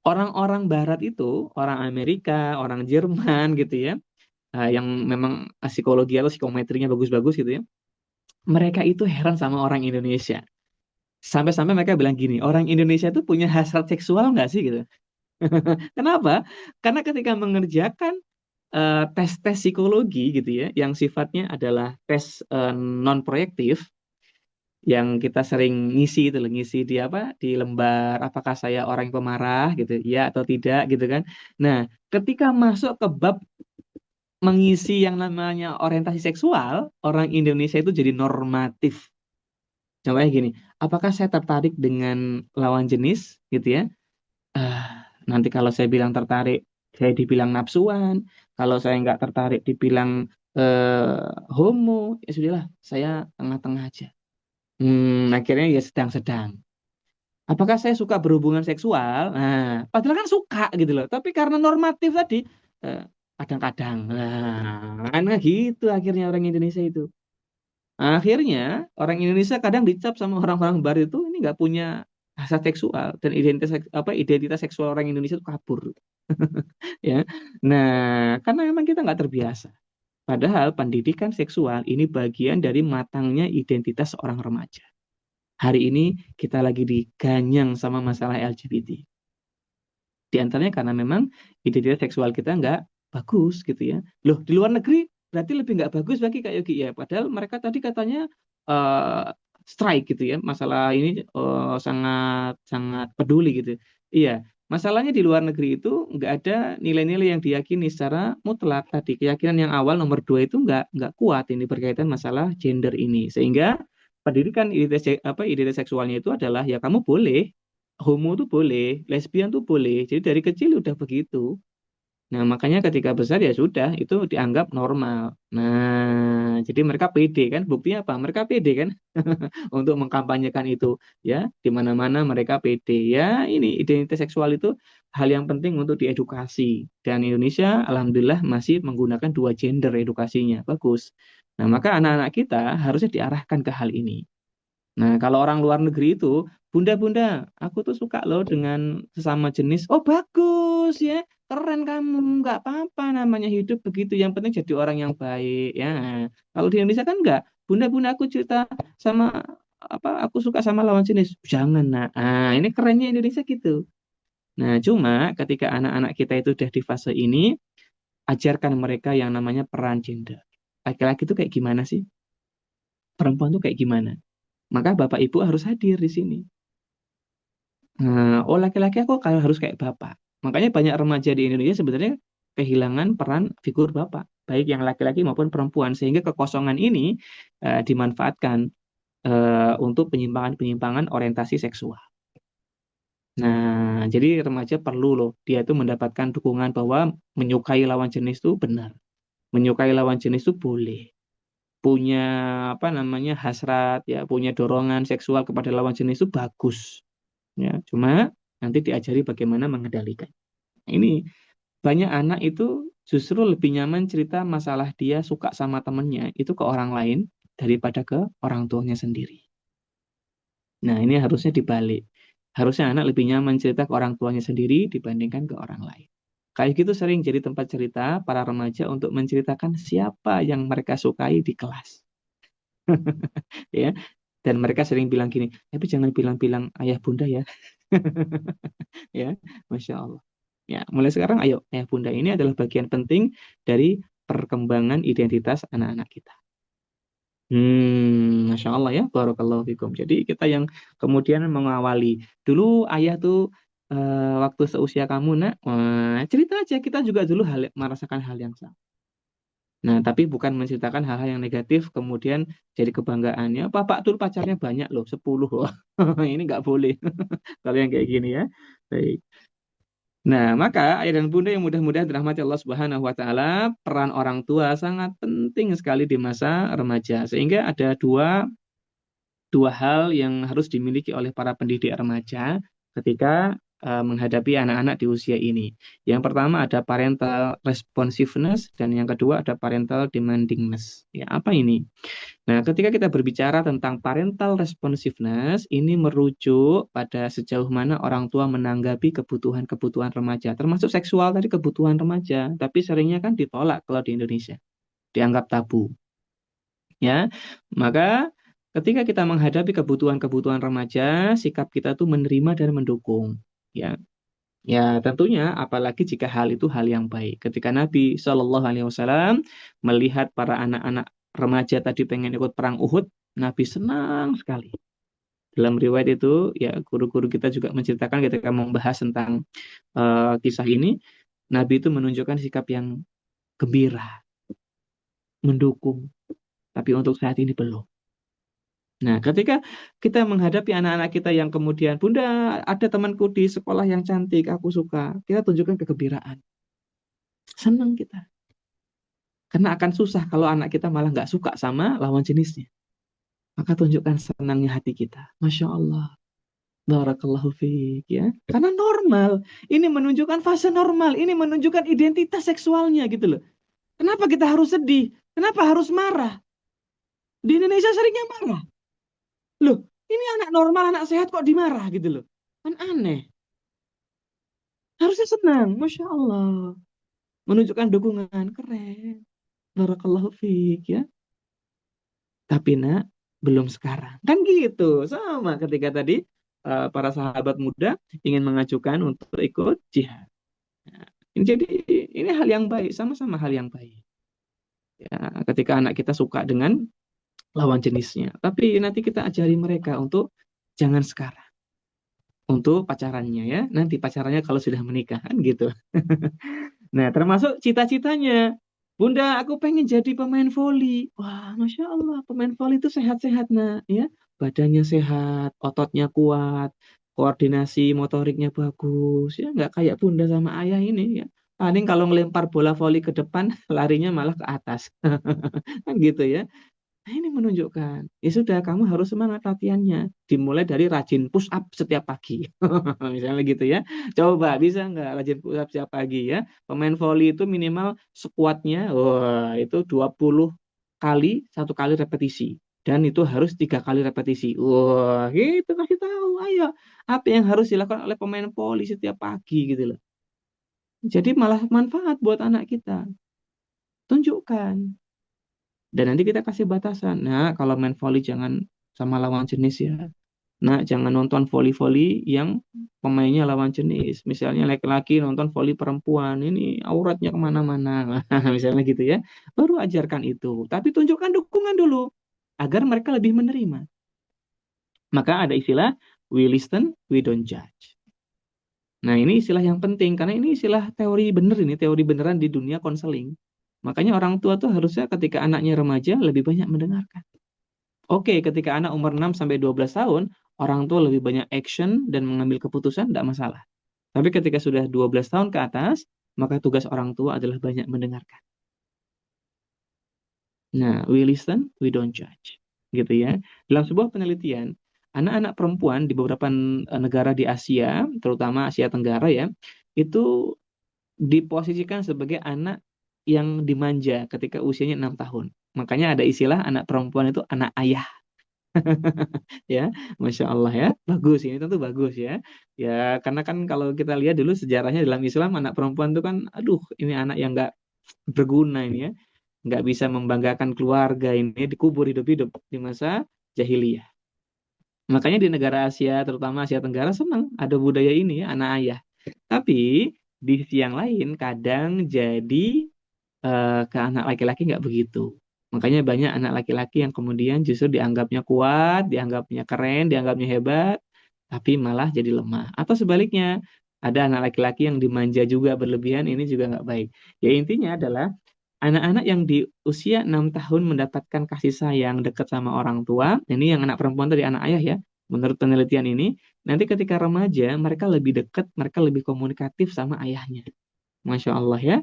Orang-orang Barat itu, orang Amerika, orang Jerman gitu ya, yang memang psikologi atau psikometrinya bagus-bagus gitu ya, mereka itu heran sama orang Indonesia. Sampai-sampai mereka bilang gini, orang Indonesia itu punya hasrat seksual nggak sih gitu? Kenapa? Karena ketika mengerjakan tes-tes psikologi gitu ya, yang sifatnya adalah tes non proyektif, yang kita sering ngisi itu loh, ngisi di apa, di lembar apakah saya orang yang pemarah gitu ya atau tidak gitu kan. Nah, ketika masuk ke bab mengisi yang namanya orientasi seksual, orang Indonesia itu jadi normatif. Contohnya gini, apakah saya tertarik dengan lawan jenis gitu ya? Nanti kalau saya bilang tertarik, saya dibilang nafsuan. Kalau saya nggak tertarik, dibilang homo. Ya sudahlah, saya tengah-tengah aja. Akhirnya ya sedang-sedang. Apakah saya suka berhubungan seksual? Nah, padahal kan suka gitu loh. Tapi karena normatif tadi, eh, kadang-kadang. Nah, kan gitu akhirnya orang Indonesia itu. Akhirnya orang Indonesia kadang dicap sama orang-orang barat itu ini nggak punya hasrat seksual dan identitas seksual orang Indonesia itu kabur, ya. Nah, karena memang kita nggak terbiasa. Padahal pendidikan seksual ini bagian dari matangnya identitas seorang remaja. Hari ini kita lagi diganyang sama masalah LGBT. Di antaranya karena memang identitas seksual kita nggak bagus gitu ya. Loh, di luar negeri berarti lebih nggak bagus bagi Kak Yogi ya. Padahal mereka tadi katanya eh, strike gitu ya. Masalah ini sangat sangat peduli gitu. Iya, masalahnya di luar negeri itu nggak ada nilai-nilai yang diyakini secara mutlak tadi. Keyakinan yang awal nomor dua itu nggak kuat ini berkaitan masalah gender ini. Sehingga pendidikan identitas seksualnya itu adalah ya kamu boleh homo tuh boleh, lesbian tuh boleh. Jadi dari kecil udah begitu. Nah, makanya ketika besar ya sudah, itu dianggap normal. Nah, jadi mereka pede kan, buktinya apa? Mereka pede kan untuk mengkampanyekan itu. Ya, di mana-mana mereka pede. Ya, ini identitas seksual itu hal yang penting untuk diedukasi. Dan Indonesia, alhamdulillah masih menggunakan dua gender edukasinya. Bagus. Nah, maka anak-anak kita harusnya diarahkan ke hal ini. Nah, kalau orang luar negeri itu, bunda-bunda, aku tuh suka loh dengan sesama jenis. Oh, bagus ya, keren kamu, nggak apa-apa namanya hidup begitu. Yang penting jadi orang yang baik ya. Kalau di Indonesia kan nggak, bunda-bunda aku cerita sama apa, aku suka sama lawan jenis. Jangan, nah, ini kerennya Indonesia gitu. Nah, cuma ketika anak-anak kita itu udah di fase ini, ajarkan mereka yang namanya peran gender. Laki-laki itu kayak gimana sih? Perempuan tuh kayak gimana? Maka bapak ibu harus hadir di sini. Nah, oh laki-laki aku kalau harus kayak bapak. Makanya banyak remaja di Indonesia sebenarnya kehilangan peran figur bapak, baik yang laki-laki maupun perempuan, sehingga kekosongan ini dimanfaatkan untuk penyimpangan-penyimpangan orientasi seksual. Nah, jadi remaja perlu loh, dia itu mendapatkan dukungan bahwa menyukai lawan jenis itu benar, menyukai lawan jenis itu boleh, punya apa namanya hasrat ya, punya dorongan seksual kepada lawan jenis itu bagus. Ya, cuma nanti diajari bagaimana mengendalikan. Ini banyak anak itu justru lebih nyaman cerita masalah dia suka sama temennya itu ke orang lain daripada ke orang tuanya sendiri. Nah, ini harusnya dibalik. Harusnya anak lebih nyaman cerita ke orang tuanya sendiri dibandingkan ke orang lain. Kayak gitu sering jadi tempat cerita para remaja untuk menceritakan siapa yang mereka sukai di kelas. Ya, dan mereka sering bilang gini, tapi jangan bilang-bilang ayah bunda ya. Ya, Masya Allah. Ya, mulai sekarang ayo, ayah bunda ini adalah bagian penting dari perkembangan identitas anak-anak kita. Masya Allah ya, Barakallahu fikum. Jadi kita yang kemudian mengawali. Dulu ayah tuh waktu seusia kamu nak, cerita aja kita juga dulu merasakan hal yang sama. Nah, tapi bukan menceritakan hal-hal yang negatif, kemudian jadi kebanggaannya. Bapak tuh pacarnya banyak loh, 10. Ini nggak boleh. Kalau yang kayak gini ya. Baik. Nah, maka ayah dan bunda yang mudah-mudahan dirahmati Allah Subhanahu wa taala, peran orang tua sangat penting sekali di masa remaja. Sehingga ada dua hal yang harus dimiliki oleh para pendidik remaja ketika menghadapi anak-anak di usia ini. Yang pertama ada parental responsiveness dan yang kedua ada parental demandingness. Ya, apa ini? Nah, ketika kita berbicara tentang parental responsiveness, ini merujuk pada sejauh mana orang tua menanggapi kebutuhan-kebutuhan remaja, termasuk seksual tadi kebutuhan remaja, tapi seringnya kan ditolak kalau di Indonesia, dianggap tabu. Ya, maka ketika kita menghadapi kebutuhan-kebutuhan remaja, sikap kita tuh menerima dan mendukung. Ya, ya tentunya apalagi jika hal itu hal yang baik. Ketika Nabi Shallallahu Alaihi Wasallam melihat para anak-anak remaja tadi pengen ikut perang Uhud, Nabi senang sekali. Dalam riwayat itu, ya guru-guru kita juga menceritakan ketika membahas tentang kisah ini, Nabi itu menunjukkan sikap yang gembira, mendukung. Tapi untuk saat ini belum. Nah, ketika kita menghadapi anak-anak kita yang kemudian, Bunda, ada temanku di sekolah yang cantik, aku suka. Kita tunjukkan kegembiraan. Senang kita. Karena akan susah kalau anak kita malah nggak suka sama lawan jenisnya. Maka tunjukkan senangnya hati kita. Masya Allah. Barakallahu fiik ya. Karena normal. Ini menunjukkan fase normal. Ini menunjukkan identitas seksualnya gitu loh. Kenapa kita harus sedih? Kenapa harus marah? Di Indonesia seringnya marah. Loh, ini anak normal, anak sehat kok dimarah gitu loh. Kan aneh. Harusnya senang. Masya Allah. Menunjukkan dukungan. Keren. Barakallahu fiik ya. Tapi nak, belum sekarang. Kan gitu. Sama ketika tadi para sahabat muda ingin mengajukan untuk ikut jihad. Nah, jadi ini hal yang baik, sama-sama hal yang baik. Ya, ketika anak kita suka dengan lawan jenisnya. Tapi nanti kita ajari mereka untuk jangan sekarang. Untuk pacarannya ya. Nanti pacarannya kalau sudah menikah kan gitu. Nah, termasuk cita-citanya. Bunda, aku pengen jadi pemain voli. Wah, Masya Allah, pemain voli itu sehat-sehat, nah, ya. Badannya sehat, ototnya kuat, koordinasi motoriknya bagus. Ya, nggak kayak bunda sama ayah ini, ya. Paling kalau ngelempar bola voli ke depan, larinya malah ke atas. Kan gitu ya. Nah, ini menunjukkan, ya sudah kamu harus semangat latihannya. Dimulai dari rajin push up setiap pagi. Misalnya gitu ya. Coba bisa nggak rajin push up setiap pagi ya. Pemain volley itu minimal squatnya, wah itu 20 kali, satu kali repetisi. Dan itu harus 3 kali repetisi. Wah, gitu kasih tahu. Ayo, apa yang harus dilakukan oleh pemain volley setiap pagi gitu loh. Jadi malah manfaat buat anak kita. Tunjukkan. Dan nanti kita kasih batasan. Nah, kalau main volley jangan sama lawan jenis ya. Nah, jangan nonton volley-volley yang pemainnya lawan jenis. Misalnya laki-laki nonton volley perempuan, ini auratnya kemana-mana. Misalnya gitu ya. Baru ajarkan itu. Tapi tunjukkan dukungan dulu. Agar mereka lebih menerima. Maka ada istilah, we listen, we don't judge. Nah, ini istilah yang penting. Karena ini istilah teori bener ini. Teori beneran di dunia konseling. Makanya orang tua tuh harusnya ketika anaknya remaja lebih banyak mendengarkan. Oke, ketika anak umur 6 sampai 12 tahun, orang tua lebih banyak action dan mengambil keputusan, tidak masalah. Tapi ketika sudah 12 tahun ke atas, maka tugas orang tua adalah banyak mendengarkan. Nah, we listen, we don't judge. Gitu ya. Dalam sebuah penelitian, anak-anak perempuan di beberapa negara di Asia, terutama Asia Tenggara ya, itu diposisikan sebagai anak yang dimanja ketika usianya 6 tahun. Makanya ada istilah anak perempuan itu anak ayah. Ya, Masya Allah ya, bagus ini tentu bagus ya, ya karena kan kalau kita lihat dulu sejarahnya dalam Islam anak perempuan itu kan, aduh ini anak yang nggak berguna ini ya, nggak bisa membanggakan keluarga ini dikubur hidup-hidup di masa jahiliyah. Makanya di negara Asia, terutama Asia Tenggara senang ada budaya ini ya, anak ayah. Tapi di sisi yang lain kadang jadi ke anak laki-laki nggak begitu. Makanya banyak anak laki-laki yang kemudian justru dianggapnya kuat, dianggapnya keren, dianggapnya hebat, tapi malah jadi lemah. Atau sebaliknya, ada anak laki-laki yang dimanja juga berlebihan, ini juga nggak baik. Ya intinya adalah anak-anak yang di usia 6 tahun mendapatkan kasih sayang dekat sama orang tua, ini yang anak perempuan tadi anak ayah ya, menurut penelitian ini, nanti ketika remaja mereka lebih dekat, mereka lebih komunikatif sama ayahnya. Masya Allah ya.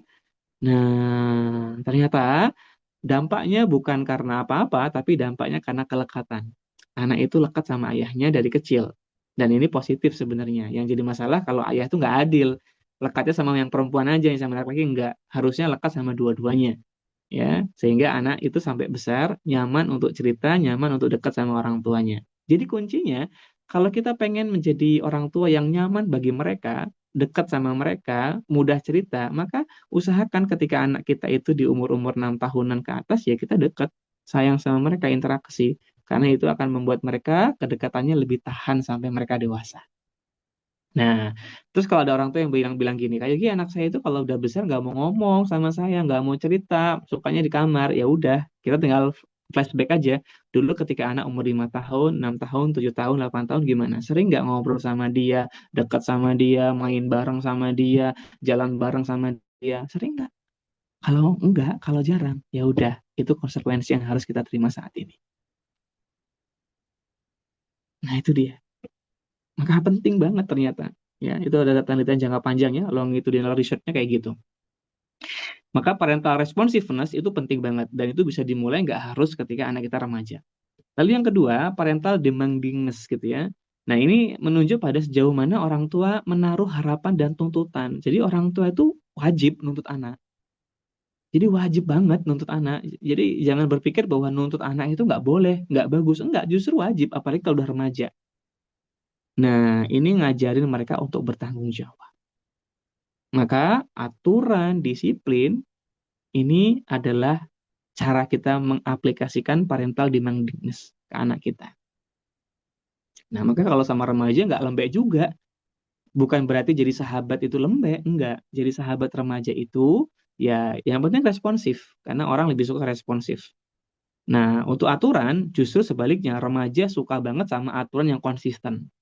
Nah, ternyata dampaknya bukan karena apa-apa, tapi dampaknya karena kelekatan. Anak itu lekat sama ayahnya dari kecil. Dan ini positif sebenarnya. Yang jadi masalah kalau ayah itu nggak adil. Lekatnya sama yang perempuan aja, yang sama laki-laki nggak. Harusnya lekat sama dua-duanya. Ya, sehingga anak itu sampai besar, nyaman untuk cerita, nyaman untuk dekat sama orang tuanya. Jadi kuncinya, kalau kita pengen menjadi orang tua yang nyaman bagi mereka, dekat sama mereka, mudah cerita, maka usahakan ketika anak kita itu di umur-umur 6 tahunan ke atas, ya kita dekat, sayang sama mereka, interaksi. Karena itu akan membuat mereka kedekatannya lebih tahan sampai mereka dewasa. Nah, terus kalau ada orang tua yang bilang-bilang gini, kayak gini anak saya itu kalau udah besar nggak mau ngomong sama saya, nggak mau cerita, sukanya di kamar. Ya udah, kita tinggal flashback aja. Dulu ketika anak umur 5 tahun, 6 tahun, 7 tahun, 8 tahun gimana? Sering nggak ngobrol sama dia, dekat sama dia, main bareng sama dia, jalan bareng sama dia? Sering nggak? Kalau enggak, kalau jarang, ya udah, itu konsekuensi yang harus kita terima saat ini. Nah, itu dia. Maka penting banget ternyata. Ya, itu ada penelitian jangka panjang ya, longitudinal research-nya kayak gitu. Maka parental responsiveness itu penting banget dan itu bisa dimulai nggak harus ketika anak kita remaja. Lalu yang kedua, parental demandingness gitu ya. Nah, ini menunjuk pada sejauh mana orang tua menaruh harapan dan tuntutan. Jadi orang tua itu wajib nuntut anak. Jadi wajib banget nuntut anak. Jadi jangan berpikir bahwa nuntut anak itu nggak boleh, nggak bagus. Enggak, justru wajib, apalagi kalau udah remaja. Nah, ini ngajarin mereka untuk bertanggung jawab. Maka aturan, disiplin, ini adalah cara kita mengaplikasikan parental demandingness ke anak kita. Nah, maka kalau sama remaja nggak lembek juga. Bukan berarti jadi sahabat itu lembek, enggak. Jadi sahabat remaja itu, ya yang penting responsif. Karena orang lebih suka responsif. Nah, untuk aturan, justru sebaliknya, remaja suka banget sama aturan yang konsisten.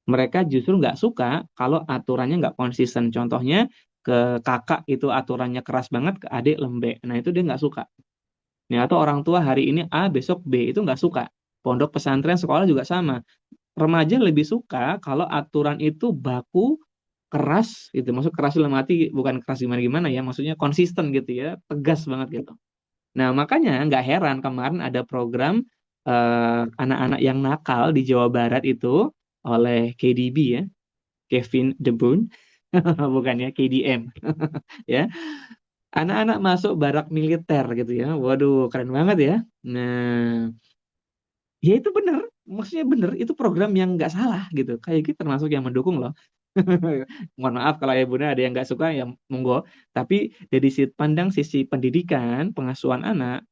Mereka justru nggak suka kalau aturannya nggak konsisten. Contohnya, ke kakak itu aturannya keras banget, ke adik lembek. Nah, itu dia nggak suka. Nih, atau orang tua hari ini A, besok B, itu nggak suka. Pondok pesantren sekolah juga sama. Remaja lebih suka kalau aturan itu baku, keras gitu. Maksud keras dalam arti bukan keras gimana-gimana ya, maksudnya konsisten gitu ya, tegas banget gitu. Nah, makanya nggak heran kemarin ada program anak-anak yang nakal di Jawa Barat itu oleh KDB ya, Kevin De Bruyne, bukan ya KDM ya. Anak-anak masuk barak militer gitu ya. Waduh, keren banget ya. Nah, ya itu bener, maksudnya bener, itu program yang nggak salah gitu. Kayak gitu termasuk yang mendukung loh. Mohon maaf kalau ya bunda ada yang nggak suka ya monggo. Tapi dari sudut pandang sisi pendidikan, pengasuhan anak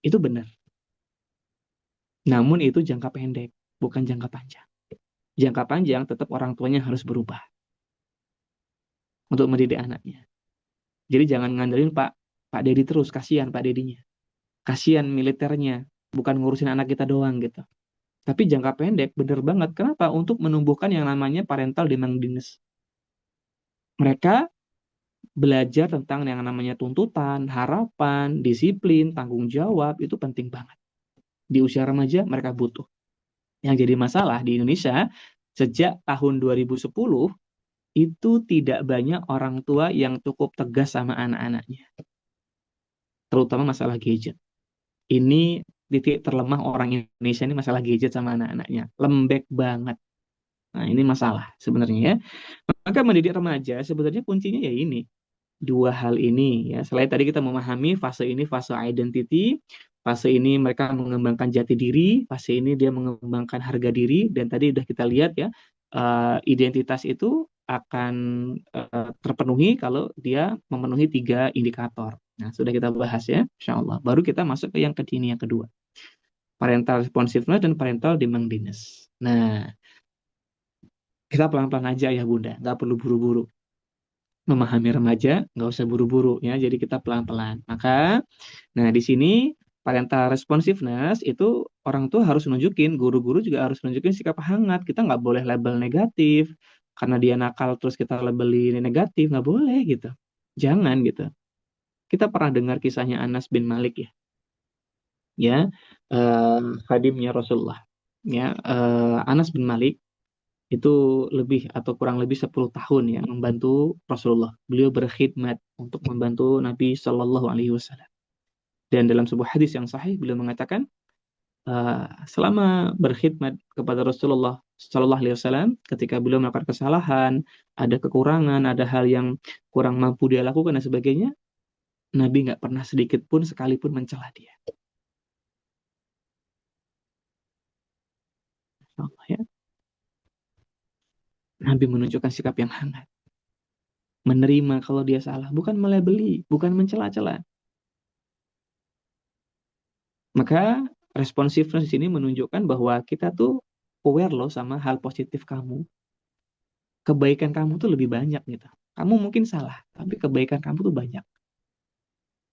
itu benar. Namun itu jangka pendek, bukan jangka panjang. Jangka panjang tetap orang tuanya harus berubah untuk mendidik anaknya. Jadi jangan ngandelin Pak Dedi terus, kasihan Pak Dedinya. Kasihan militernya, bukan ngurusin anak kita doang gitu. Tapi jangka pendek bener banget. Kenapa? Untuk menumbuhkan yang namanya parental demandingness. Mereka belajar tentang yang namanya tuntutan, harapan, disiplin, tanggung jawab, itu penting banget. Di usia remaja mereka butuh. Yang jadi masalah di Indonesia, sejak tahun 2010, itu tidak banyak orang tua yang cukup tegas sama anak-anaknya. Terutama masalah gadget. Ini titik terlemah orang Indonesia ini masalah gadget sama anak-anaknya. Lembek banget. Nah, ini masalah sebenarnya ya. Maka mendidik remaja sebenarnya kuncinya ya ini. Dua hal ini ya. Selain tadi kita memahami fase ini fase identity, fase ini mereka mengembangkan jati diri, fase ini dia mengembangkan harga diri dan tadi udah kita lihat ya identitas itu akan terpenuhi kalau dia memenuhi 3 indikator. Nah, sudah kita bahas ya, insya Allah. Baru kita masuk ke yang kedini yang kedua. Parental responsiveness dan parental demandingness. Nah, kita pelan-pelan aja ya Bunda, nggak perlu buru-buru memahami remaja, nggak usah buru-buru ya. Jadi kita pelan-pelan. Maka, nah di sini parental responsiveness itu orang tua harus nunjukin, guru-guru juga harus nunjukin sikap hangat. Kita nggak boleh label negatif karena dia nakal terus kita labelin negatif, nggak boleh gitu. Jangan gitu. Kita pernah dengar kisahnya Anas bin Malik ya, khadimnya Rasulullah. Ya, Anas bin Malik itu lebih atau kurang lebih 10 tahun ya membantu Rasulullah. Beliau berkhidmat untuk membantu Nabi Shallallahu Alaihi Wasallam. Dan dalam sebuah hadis yang sahih beliau mengatakan selama berkhidmat kepada Rasulullah Shallallahu Alaihi Wasallam, ketika beliau melakukan kesalahan, ada kekurangan, ada hal yang kurang mampu dia lakukan dan sebagainya, Nabi nggak pernah sedikit pun sekalipun mencela dia. Allah ya. Nabi menunjukkan sikap yang hangat, menerima kalau dia salah, bukan melebeli, bukan mencela-cela. Maka responsiveness di sini menunjukkan bahwa kita tuh aware loh sama hal positif kamu. Kebaikan kamu tuh lebih banyak gitu. Kamu mungkin salah, tapi kebaikan kamu tuh banyak.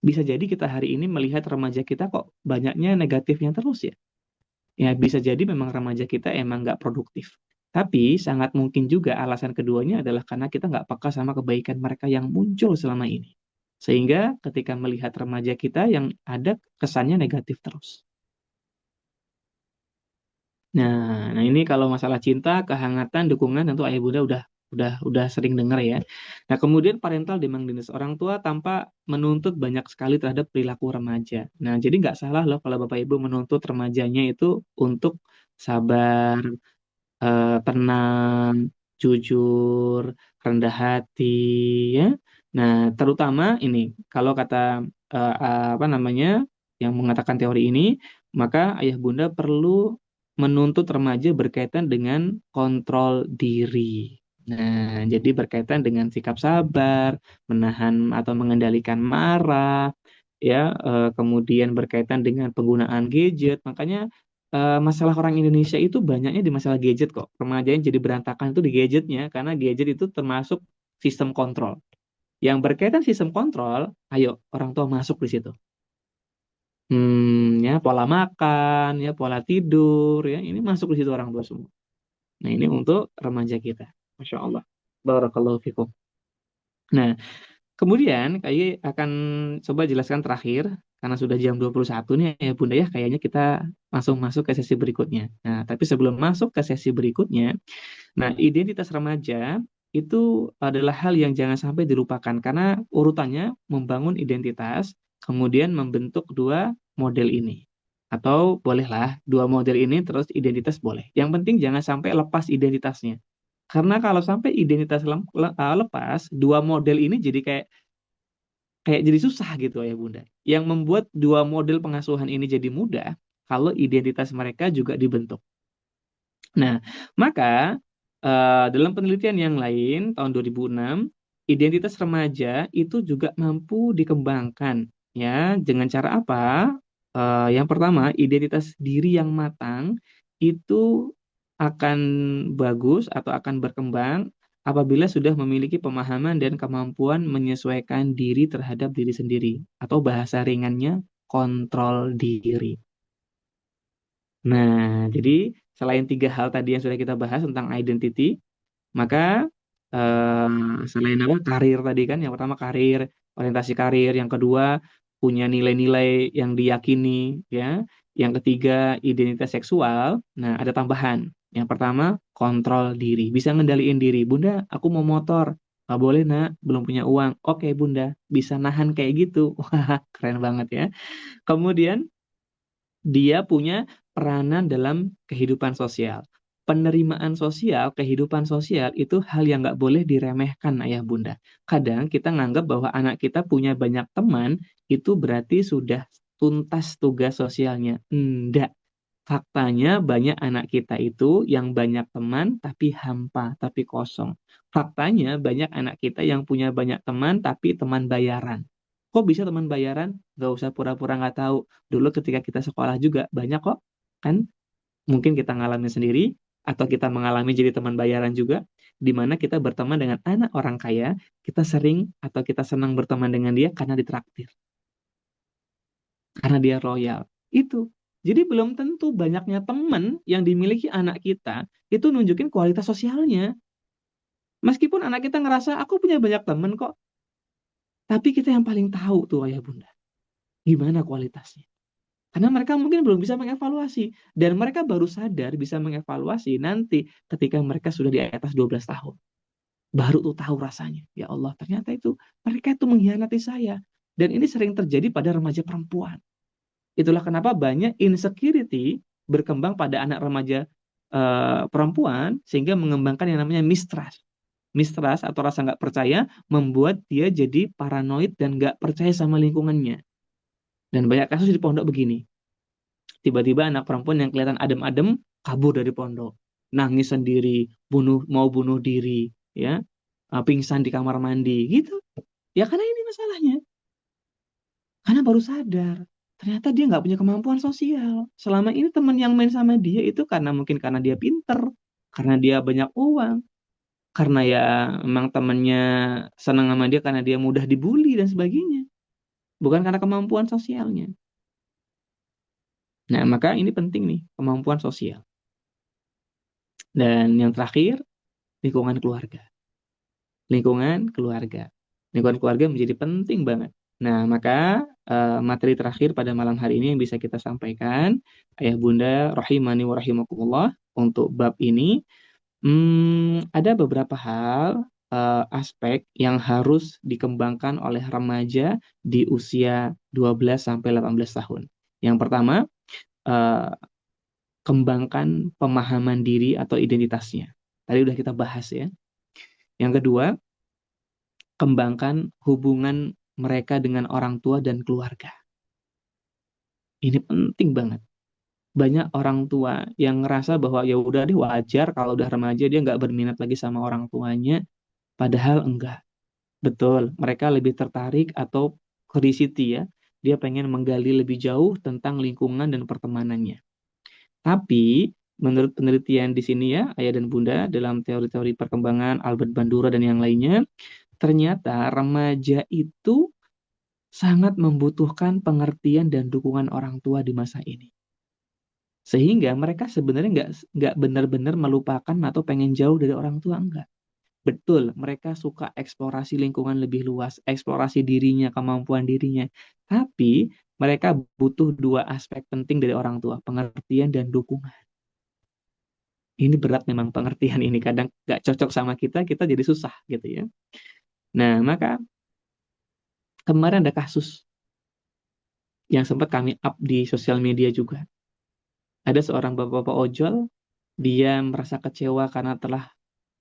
Bisa jadi kita hari ini melihat remaja kita kok banyaknya negatifnya terus ya. Ya bisa jadi memang remaja kita emang nggak produktif. Tapi sangat mungkin juga alasan keduanya adalah karena kita nggak peka sama kebaikan mereka yang muncul selama ini. Sehingga ketika melihat remaja kita yang ada kesannya negatif terus. Nah ini kalau masalah cinta, kehangatan, dukungan tentu ayah bunda udah sering dengar ya. Nah, kemudian parental demandingness, orang tua tanpa menuntut banyak sekali terhadap perilaku remaja. Nah, jadi nggak salah loh kalau Bapak Ibu menuntut remajanya itu untuk sabar, tenang, jujur, rendah hati ya. Nah, terutama ini kalau kata apa namanya yang mengatakan teori ini, maka ayah bunda perlu menuntut remaja berkaitan dengan kontrol diri. Nah, jadi berkaitan dengan sikap sabar, menahan atau mengendalikan marah, ya, kemudian berkaitan dengan penggunaan gadget. Makanya masalah orang Indonesia itu banyaknya di masalah gadget kok. Remaja yang jadi berantakan itu di gadgetnya, karena gadget itu termasuk sistem kontrol. Yang berkaitan sistem kontrol, ayo orang tua masuk di situ. Ya pola makan, ya pola tidur, ya ini masuk di situ orang tua semua. Nah ini untuk remaja kita, Masya Allah. Barakallahu fikum. Nah kemudian kayak akan coba jelaskan terakhir karena sudah jam 21 nih ya Bunda ya, kayaknya kita langsung masuk ke sesi berikutnya. Nah, tapi sebelum masuk ke sesi berikutnya, nah identitas remaja itu adalah hal yang jangan sampai dilupakan karena urutannya membangun identitas, kemudian membentuk dua model ini. Atau bolehlah dua model ini terus identitas boleh. Yang penting jangan sampai lepas identitasnya. Karena kalau sampai identitas lepas, dua model ini jadi kayak kayak jadi susah gitu ya Bunda. Yang membuat dua model pengasuhan ini jadi mudah kalau identitas mereka juga dibentuk. Nah, maka dalam penelitian yang lain tahun 2006, identitas remaja itu juga mampu dikembangkan ya dengan cara apa? Yang pertama, identitas diri yang matang itu akan bagus atau akan berkembang apabila sudah memiliki pemahaman dan kemampuan menyesuaikan diri terhadap diri sendiri atau bahasa ringannya kontrol diri. Nah, jadi selain tiga hal tadi yang sudah kita bahas tentang identity, maka selain apa karir tadi kan, yang pertama karir, orientasi karir, yang kedua punya nilai-nilai yang diyakini, ya, yang ketiga identitas seksual. Nah, ada tambahan. Yang pertama kontrol diri, bisa ngendaliin diri. Bunda, aku mau motor. Nggak boleh nak, belum punya uang. Oke Bunda, bisa nahan kayak gitu. Wah, keren banget ya. Kemudian dia punya peranan dalam kehidupan sosial. Penerimaan sosial, kehidupan sosial itu hal yang nggak boleh diremehkan ayah bunda. Kadang kita nganggap bahwa anak kita punya banyak teman, itu berarti sudah tuntas tugas sosialnya. Enggak. Faktanya banyak anak kita itu yang banyak teman tapi hampa, tapi kosong. Faktanya banyak anak kita yang punya banyak teman tapi teman bayaran. Kok bisa teman bayaran? Gak usah pura-pura nggak tahu. Dulu ketika kita sekolah juga banyak kok. Kan mungkin kita ngalamin sendiri atau kita mengalami jadi teman bayaran juga, di mana kita berteman dengan anak orang kaya, kita sering atau kita senang berteman dengan dia karena ditraktir, karena dia royal. Itu. Jadi belum tentu banyaknya teman yang dimiliki anak kita itu nunjukin kualitas sosialnya. Meskipun anak kita ngerasa aku punya banyak teman kok, tapi kita yang paling tahu tuh ayah bunda gimana kualitasnya. Karena mereka mungkin belum bisa mengevaluasi dan mereka baru sadar bisa mengevaluasi nanti ketika mereka sudah di atas 12 tahun. Baru tuh tahu rasanya. Ya Allah, ternyata itu mereka itu mengkhianati saya. Dan ini sering terjadi pada remaja perempuan. Itulah kenapa banyak insecurity berkembang pada anak remaja perempuan sehingga mengembangkan yang namanya mistrust. Mistrust atau rasa nggak percaya membuat dia jadi paranoid dan nggak percaya sama lingkungannya. Dan banyak kasus di pondok begini. Tiba-tiba anak perempuan yang kelihatan adem-adem kabur dari pondok, nangis sendiri, mau bunuh diri, ya, pingsan di kamar mandi, gitu. Ya karena ini masalahnya. Karena baru sadar, ternyata dia nggak punya kemampuan sosial. Selama ini teman yang main sama dia itu karena mungkin karena dia pinter, karena dia banyak uang, karena ya memang temannya senang sama dia karena dia mudah dibully dan sebagainya. Bukan karena kemampuan sosialnya. Nah, maka ini penting nih, kemampuan sosial. Dan yang terakhir, lingkungan keluarga. Lingkungan keluarga. Lingkungan keluarga menjadi penting banget. Nah, maka materi terakhir pada malam hari ini yang bisa kita sampaikan, ayah bunda rahimani wa rahimakumullah, untuk bab ini, ada beberapa hal, aspek yang harus dikembangkan oleh remaja di usia 12 sampai 18 tahun. Yang pertama, eh, kembangkan pemahaman diri atau identitasnya. Tadi udah kita bahas ya. Yang kedua, kembangkan hubungan mereka dengan orang tua dan keluarga. Ini penting banget. Banyak orang tua yang ngerasa bahwa ya udah deh wajar kalau udah remaja dia nggak berminat lagi sama orang tuanya, padahal enggak. Betul, mereka lebih tertarik atau curiosity ya. Dia pengen menggali lebih jauh tentang lingkungan dan pertemanannya. Tapi menurut penelitian di sini ya, ayah dan bunda dalam teori-teori perkembangan Albert Bandura dan yang lainnya, ternyata remaja itu sangat membutuhkan pengertian dan dukungan orang tua di masa ini. Sehingga mereka sebenarnya nggak benar-benar melupakan atau pengen jauh dari orang tua, enggak. Betul, mereka suka eksplorasi lingkungan lebih luas, eksplorasi dirinya, kemampuan dirinya. Tapi mereka butuh dua aspek penting dari orang tua, pengertian dan dukungan. Ini berat memang pengertian ini, kadang nggak cocok sama kita, kita jadi susah gitu ya. Nah, maka kemarin ada kasus yang sempat kami up di sosial media juga. Ada seorang bapak-bapak ojol, dia merasa kecewa karena telah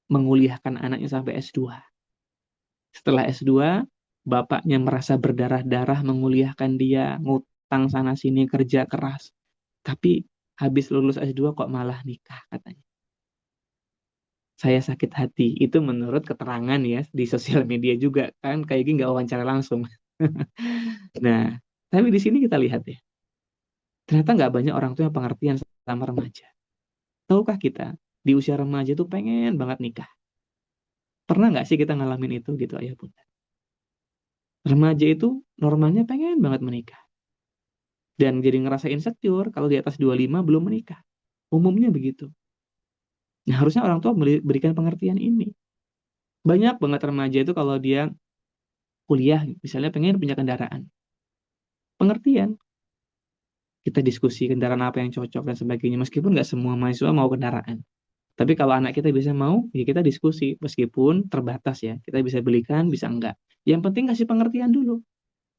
menguliahkan anaknya sampai S2. Setelah S2, bapaknya merasa berdarah-darah menguliahkan dia, ngutang sana-sini, kerja keras. Tapi habis lulus S2 kok malah nikah katanya. Saya sakit hati. Itu menurut keterangan ya di sosial media juga. Kan kayak gini nggak wawancara langsung. Nah, tapi di sini kita lihat ya. Ternyata nggak banyak orang tua yang pengertian sama remaja. Tahukah kita, di usia remaja tuh pengen banget nikah. Pernah nggak sih kita ngalamin itu gitu ayah bunda? Remaja itu normalnya pengen banget menikah. Dan jadi ngerasa insecure kalau di atas 25 belum menikah. Umumnya begitu. Nah, harusnya orang tua berikan pengertian ini. Banyak banget remaja itu kalau dia kuliah, misalnya pengen punya kendaraan. Pengertian. Kita diskusi kendaraan apa yang cocok dan sebagainya. Meskipun nggak semua mahasiswa mau kendaraan. Tapi kalau anak kita bisa mau, ya kita diskusi. Meskipun terbatas ya. Kita bisa belikan, bisa enggak. Yang penting kasih pengertian dulu.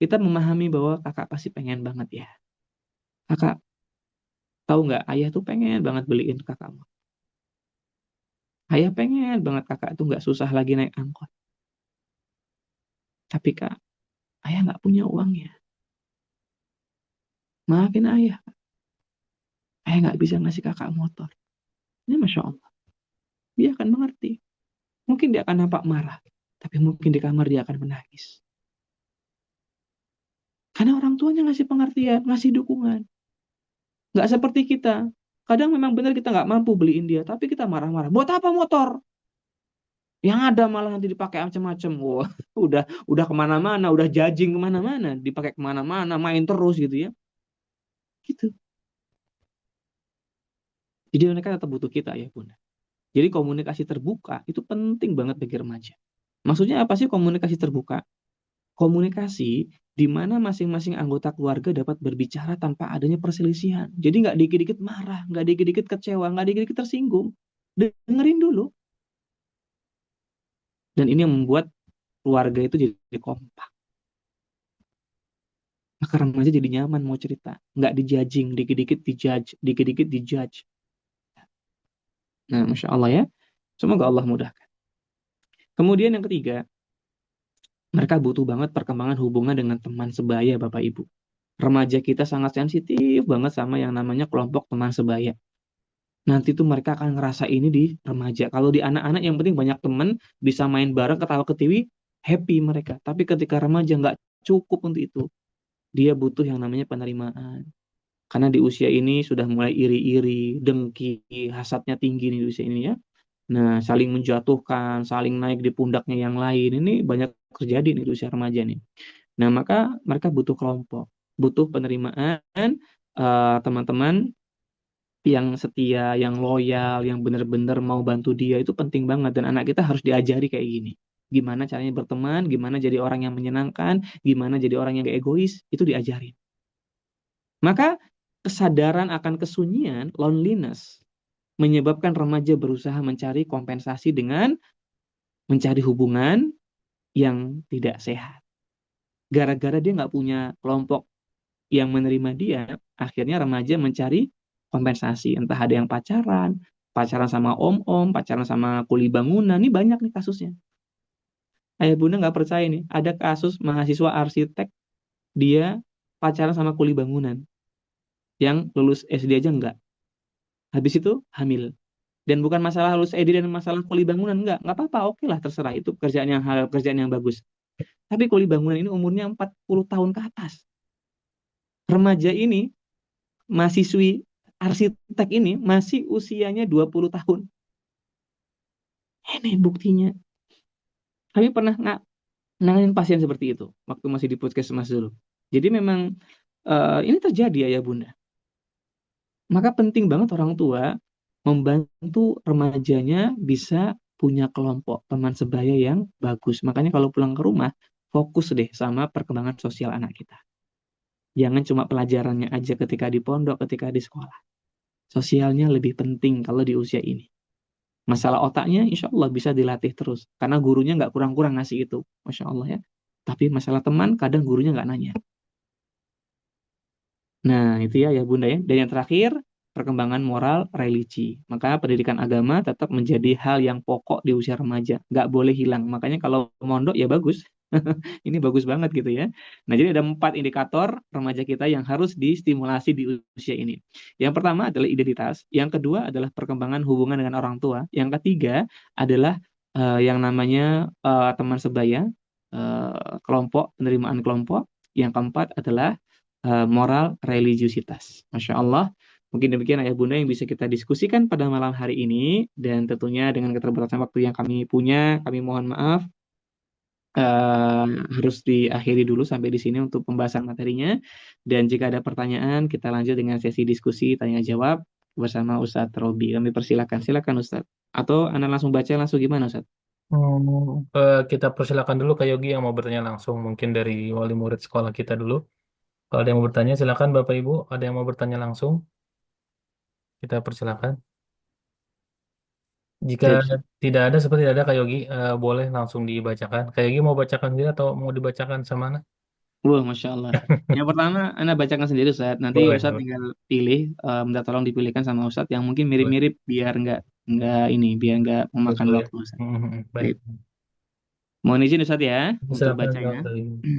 Kita memahami bahwa kakak pasti pengen banget ya. Kakak, tahu nggak, ayah tuh pengen banget beliin kakakmu. Ayah pengen banget kakak tuh nggak susah lagi naik angkot. Tapi kak, ayah nggak punya uangnya. Maafin ayah. Ayah nggak bisa ngasih kakak motor. Ini Masya Allah. Dia akan mengerti. Mungkin dia akan nampak marah. Tapi mungkin di kamar dia akan menangis. Karena orang tuanya ngasih pengertian, ngasih dukungan. Nggak seperti kita. Kadang memang benar kita nggak mampu beliin dia. Tapi kita marah-marah. Buat apa motor? Yang ada malah nanti dipakai macam-macam. Wah, udah kemana-mana, udah judging kemana-mana, dipakai kemana-mana, main terus gitu ya. Gitu. Jadi mereka tetap butuh kita ya bunda. Jadi komunikasi terbuka itu penting banget bagi remaja. Maksudnya apa sih komunikasi terbuka? Komunikasi di mana masing-masing anggota keluarga dapat berbicara tanpa adanya perselisihan. Jadi nggak dikit-dikit marah, nggak dikit-dikit kecewa, nggak dikit-dikit tersinggung. Dengerin dulu. Dan ini yang membuat keluarga itu jadi kompak. Maka remaja jadi nyaman mau cerita. Nggak dijudging, dikit-dikit dijudge, dikit-dikit dijudge. Nah, Masya Allah ya. Semoga Allah mudahkan. Kemudian yang ketiga, mereka butuh banget perkembangan hubungan dengan teman sebaya, Bapak Ibu. Remaja kita sangat sensitif banget sama yang namanya kelompok teman sebaya. Nanti tuh mereka akan ngerasa ini di remaja. Kalau di anak-anak yang penting banyak teman, bisa main bareng, ketawa ketiwi, happy mereka. Tapi ketika remaja nggak cukup untuk itu. Dia butuh yang namanya penerimaan. Karena di usia ini sudah mulai iri-iri, dengki, hasadnya tinggi nih di usia ini ya. Nah, saling menjatuhkan, saling naik di pundaknya yang lain. Ini banyak terjadi nih di usia remaja nih. Nah, maka mereka butuh kelompok, butuh penerimaan teman-teman yang setia, yang loyal, yang benar-benar mau bantu dia itu penting banget. Dan anak kita harus diajari kayak gini. Gimana caranya berteman, gimana jadi orang yang menyenangkan, gimana jadi orang yang gak egois, itu diajarin. Maka kesadaran akan kesunyian, loneliness, menyebabkan remaja berusaha mencari kompensasi dengan mencari hubungan yang tidak sehat. Gara-gara dia nggak punya kelompok yang menerima dia, akhirnya remaja mencari kompensasi. Entah ada yang pacaran, pacaran sama om-om, pacaran sama kuli bangunan. Ini banyak nih kasusnya. Ayah bunda nggak percaya nih, ada kasus mahasiswa arsitek, dia pacaran sama kuli bangunan. Yang lulus SD aja enggak. Habis itu hamil. Dan bukan masalah lulus SD dan masalah kuli bangunan, enggak apa-apa, oke lah terserah itu kerjaan yang hal kerjaan yang bagus. Tapi kuli bangunan ini umurnya 40 tahun ke atas. Remaja ini, mahasiswi arsitek ini masih usianya 20 tahun. Ini buktinya. Kami pernah nanganin pasien seperti itu waktu masih di puskesmas dulu. Jadi memang ini terjadi ya bunda. Maka penting banget orang tua membantu remajanya bisa punya kelompok teman sebaya yang bagus. Makanya kalau pulang ke rumah, fokus deh sama perkembangan sosial anak kita. Jangan cuma pelajarannya aja ketika di pondok, ketika di sekolah. sosialnya lebih penting kalau di usia ini. Masalah otaknya insya Allah bisa dilatih terus. Karena gurunya nggak kurang-kurang ngasih itu. Masya Allah ya. Tapi masalah teman kadang gurunya nggak nanya. Nah, itu ya Bunda ya. Dan yang terakhir, perkembangan moral religi. Maka pendidikan agama tetap menjadi hal yang pokok di usia remaja. Nggak boleh hilang. Makanya kalau mondok ya bagus. Ini bagus banget gitu ya. Nah, jadi ada 4 indikator remaja kita yang harus distimulasi di usia ini. Yang pertama adalah identitas. Yang kedua adalah perkembangan hubungan dengan orang tua. Yang ketiga adalah yang namanya teman sebaya, kelompok, penerimaan kelompok. Yang keempat adalah moral religiusitas. Masya Allah. Mungkin demikian ayah bunda yang bisa kita diskusikan pada malam hari ini. Dan tentunya dengan keterbatasan waktu yang kami punya, kami mohon maaf eh, harus diakhiri dulu sampai di sini untuk pembahasan materinya. Dan jika ada pertanyaan, kita lanjut dengan sesi diskusi tanya jawab bersama Ustadz Robi. Kami persilakan, silakan Ustadz. Atau Anda langsung baca langsung gimana Ustadz? Kita persilakan dulu ke Yogi yang mau bertanya langsung, mungkin dari wali murid sekolah kita dulu. Kalau ada yang mau bertanya, silakan Bapak Ibu. Ada yang mau bertanya langsung, kita persilakan. Jika Baik, Ustadz. tidak ada, seperti tidak ada Kak Yogi, boleh langsung dibacakan. Kak Yogi mau bacakan sendiri atau mau dibacakan sama mana? Wah, Masya Allah. Yang pertama, Anda bacakan sendiri Ustadz. Nanti Boleh, Ustadz boleh. tinggal pilih, minta tolong dipilihkan sama Ustadz yang mungkin Boleh. mirip-mirip biar nggak memakan Betul ya. waktu Ustadz. Baik. Baik. Mohon izin Ustadz ya untuk Silakan bacanya. Kak Yogi.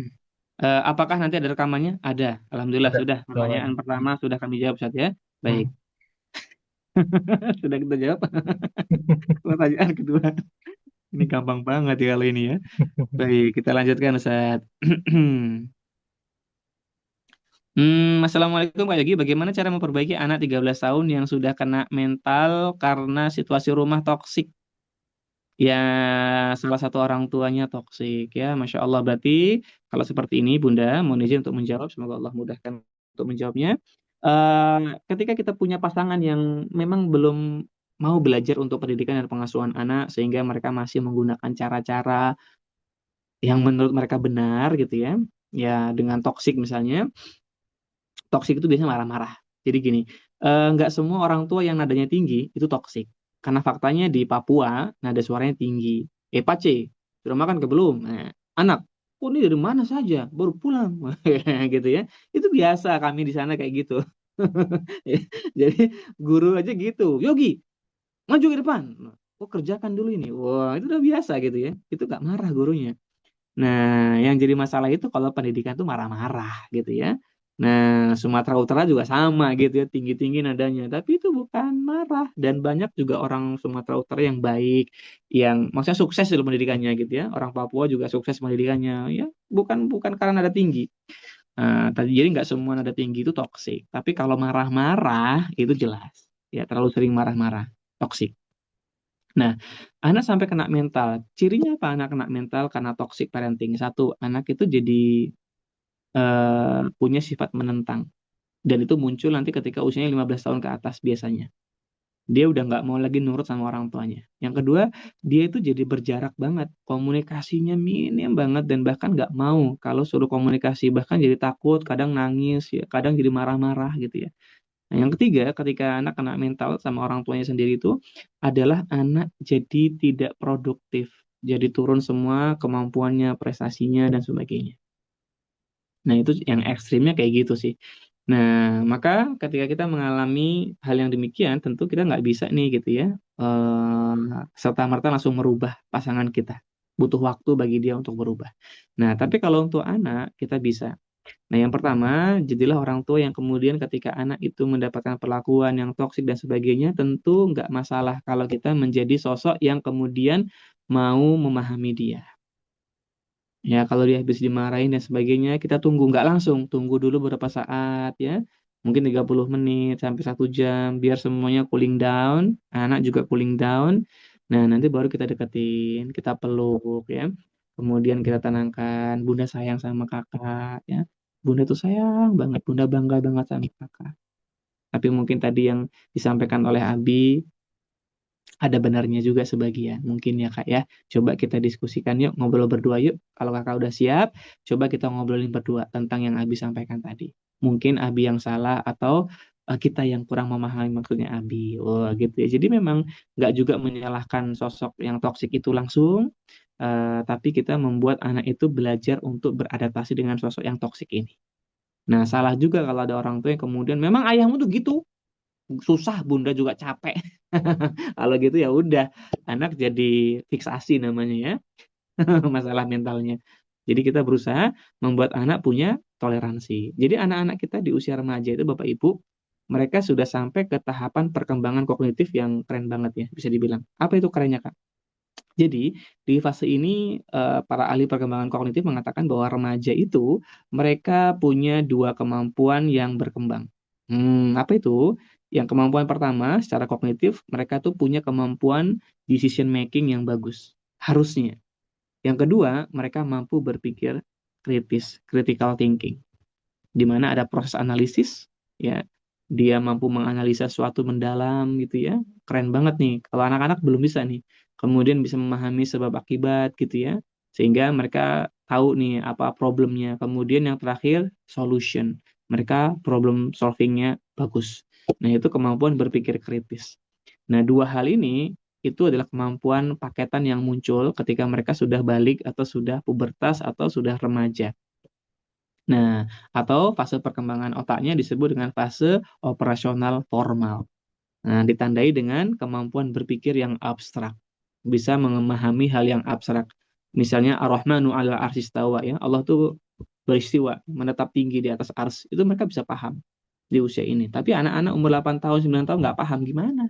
Apakah nanti ada rekamannya? Ada. Alhamdulillah Ada. sudah. Jawaban. Pertanyaan pertama sudah kami jawab Ustaz ya. Baik. Hmm. Sudah kita jawab. Pertanyaan kedua. Ini gampang banget ya kalau ini ya. Baik, kita lanjutkan Ustaz. Assalamualaikum Kak Yogi. Bagaimana cara memperbaiki anak 13 tahun yang sudah kena mental karena situasi rumah toksik? Ya, salah satu orang tuanya toksik ya. Masya Allah. Berarti kalau seperti ini Bunda, mohon izin untuk menjawab. Semoga Allah mudahkan untuk menjawabnya. Eh, Ketika kita punya pasangan yang memang belum mau belajar untuk pendidikan dan pengasuhan anak, sehingga mereka masih menggunakan cara-cara yang menurut mereka benar gitu ya. Ya, dengan toksik misalnya. Toksik itu biasanya marah-marah. Jadi gini, nggak semua orang tua yang nadanya tinggi itu toksik. Karena faktanya di Papua nada suaranya tinggi. Pace, sudah makan ke belum? Nah, anak, oh ini dari mana saja? Baru pulang. Gitu ya. Itu biasa kami di sana kayak gitu. Jadi guru aja gitu. Yogi, maju ke depan. Oh kerjakan dulu ini. Wah itu udah biasa gitu ya. Itu gak marah gurunya. Nah, yang jadi masalah itu kalau pendidikan tuh marah-marah gitu ya. Nah, Sumatera Utara juga sama gitu ya, tinggi-tinggi nadanya. Tapi itu bukan marah. Dan banyak juga orang Sumatera Utara yang baik, yang maksudnya sukses dalam pendidikannya gitu ya. Orang Papua juga sukses pendidikannya. Ya, bukan bukan karena nada tinggi. Nah, tadi jadi nggak semua nada tinggi itu toksik. Tapi kalau marah-marah itu jelas. Ya, terlalu sering marah-marah. Toksik. Nah, anak sampai kena mental. Cirinya apa anak kena mental karena toxic parenting? Satu, anak itu jadi punya sifat menentang. Dan itu muncul nanti ketika usianya 15 tahun ke atas biasanya. Dia udah nggak mau lagi nurut sama orang tuanya. Yang kedua, dia itu jadi berjarak banget. Komunikasinya minim banget dan bahkan nggak mau kalau suruh komunikasi. Bahkan jadi takut, kadang nangis, ya, kadang jadi marah-marah gitu ya. Nah, yang ketiga, ketika anak kena mental sama orang tuanya sendiri itu adalah anak jadi tidak produktif. Jadi turun semua kemampuannya, prestasinya, dan sebagainya. Nah, itu yang ekstrimnya kayak gitu sih. Nah, maka ketika kita mengalami hal yang demikian, tentu kita nggak bisa nih gitu ya, serta-merta langsung merubah pasangan kita. Butuh waktu bagi dia untuk berubah. Nah, tapi kalau untuk anak, kita bisa. Nah, yang pertama, jadilah orang tua yang kemudian ketika anak itu mendapatkan perlakuan yang toksik dan sebagainya, tentu nggak masalah kalau kita menjadi sosok yang kemudian mau memahami dia. Ya, kalau dia habis dimarahin dan sebagainya, kita tunggu. Nggak langsung, tunggu dulu beberapa saat ya. Mungkin 30 menit sampai 1 jam, biar semuanya cooling down, anak juga cooling down. Nah, nanti baru kita deketin, kita peluk ya. Kemudian kita tenangkan, Bunda sayang sama kakak ya. Bunda tuh sayang banget, Bunda bangga banget sama kakak. Tapi mungkin tadi yang disampaikan oleh Abi, ada benarnya juga sebagian mungkin ya kak ya. Coba kita diskusikan yuk, ngobrol berdua yuk. Kalau kakak udah siap, coba kita ngobrolin berdua tentang yang Abi sampaikan tadi. Mungkin Abi yang salah atau kita yang kurang memahami maksudnya Abi. Oh, gitu ya. Jadi memang nggak juga menyalahkan sosok yang toksik itu langsung, tapi kita membuat anak itu belajar untuk beradaptasi dengan sosok yang toksik ini. Nah, salah juga kalau ada orang tua yang kemudian memang ayahmu tuh gitu, susah bunda juga capek. Kalau gitu ya udah, anak jadi fiksasi namanya ya, masalah mentalnya. Jadi kita berusaha membuat anak punya toleransi. Jadi anak-anak kita di usia remaja itu Bapak Ibu, mereka sudah sampai ke tahapan perkembangan kognitif yang keren banget ya, bisa dibilang. Apa itu kerennya, Kak? Jadi di fase ini para ahli perkembangan kognitif mengatakan bahwa remaja itu mereka punya dua kemampuan yang berkembang. Apa itu? Yang kemampuan pertama secara kognitif mereka tuh punya kemampuan decision making yang bagus. Harusnya. Yang kedua, mereka mampu berpikir kritis, critical thinking, di mana ada proses analisis, ya, dia mampu menganalisa suatu mendalam gitu ya, keren banget nih. Kalau anak-anak belum bisa nih, kemudian bisa memahami sebab akibat gitu ya, sehingga mereka tahu nih apa problemnya. Kemudian yang terakhir solution, mereka problem solvingnya bagus. Nah itu kemampuan berpikir kritis. Nah dua hal ini itu adalah kemampuan paketan yang muncul ketika mereka sudah balik atau sudah pubertas atau sudah remaja. Nah, atau fase perkembangan otaknya disebut dengan fase operasional formal. Nah, ditandai dengan kemampuan berpikir yang abstrak. Bisa memahami hal yang abstrak. Misalnya Ar-Rahmanu 'ala arsistawa ya. Allah tuh beristiwa, menetap tinggi di atas ars. Itu mereka bisa paham di usia ini. Tapi anak-anak umur 8 tahun, 9 tahun nggak paham gimana.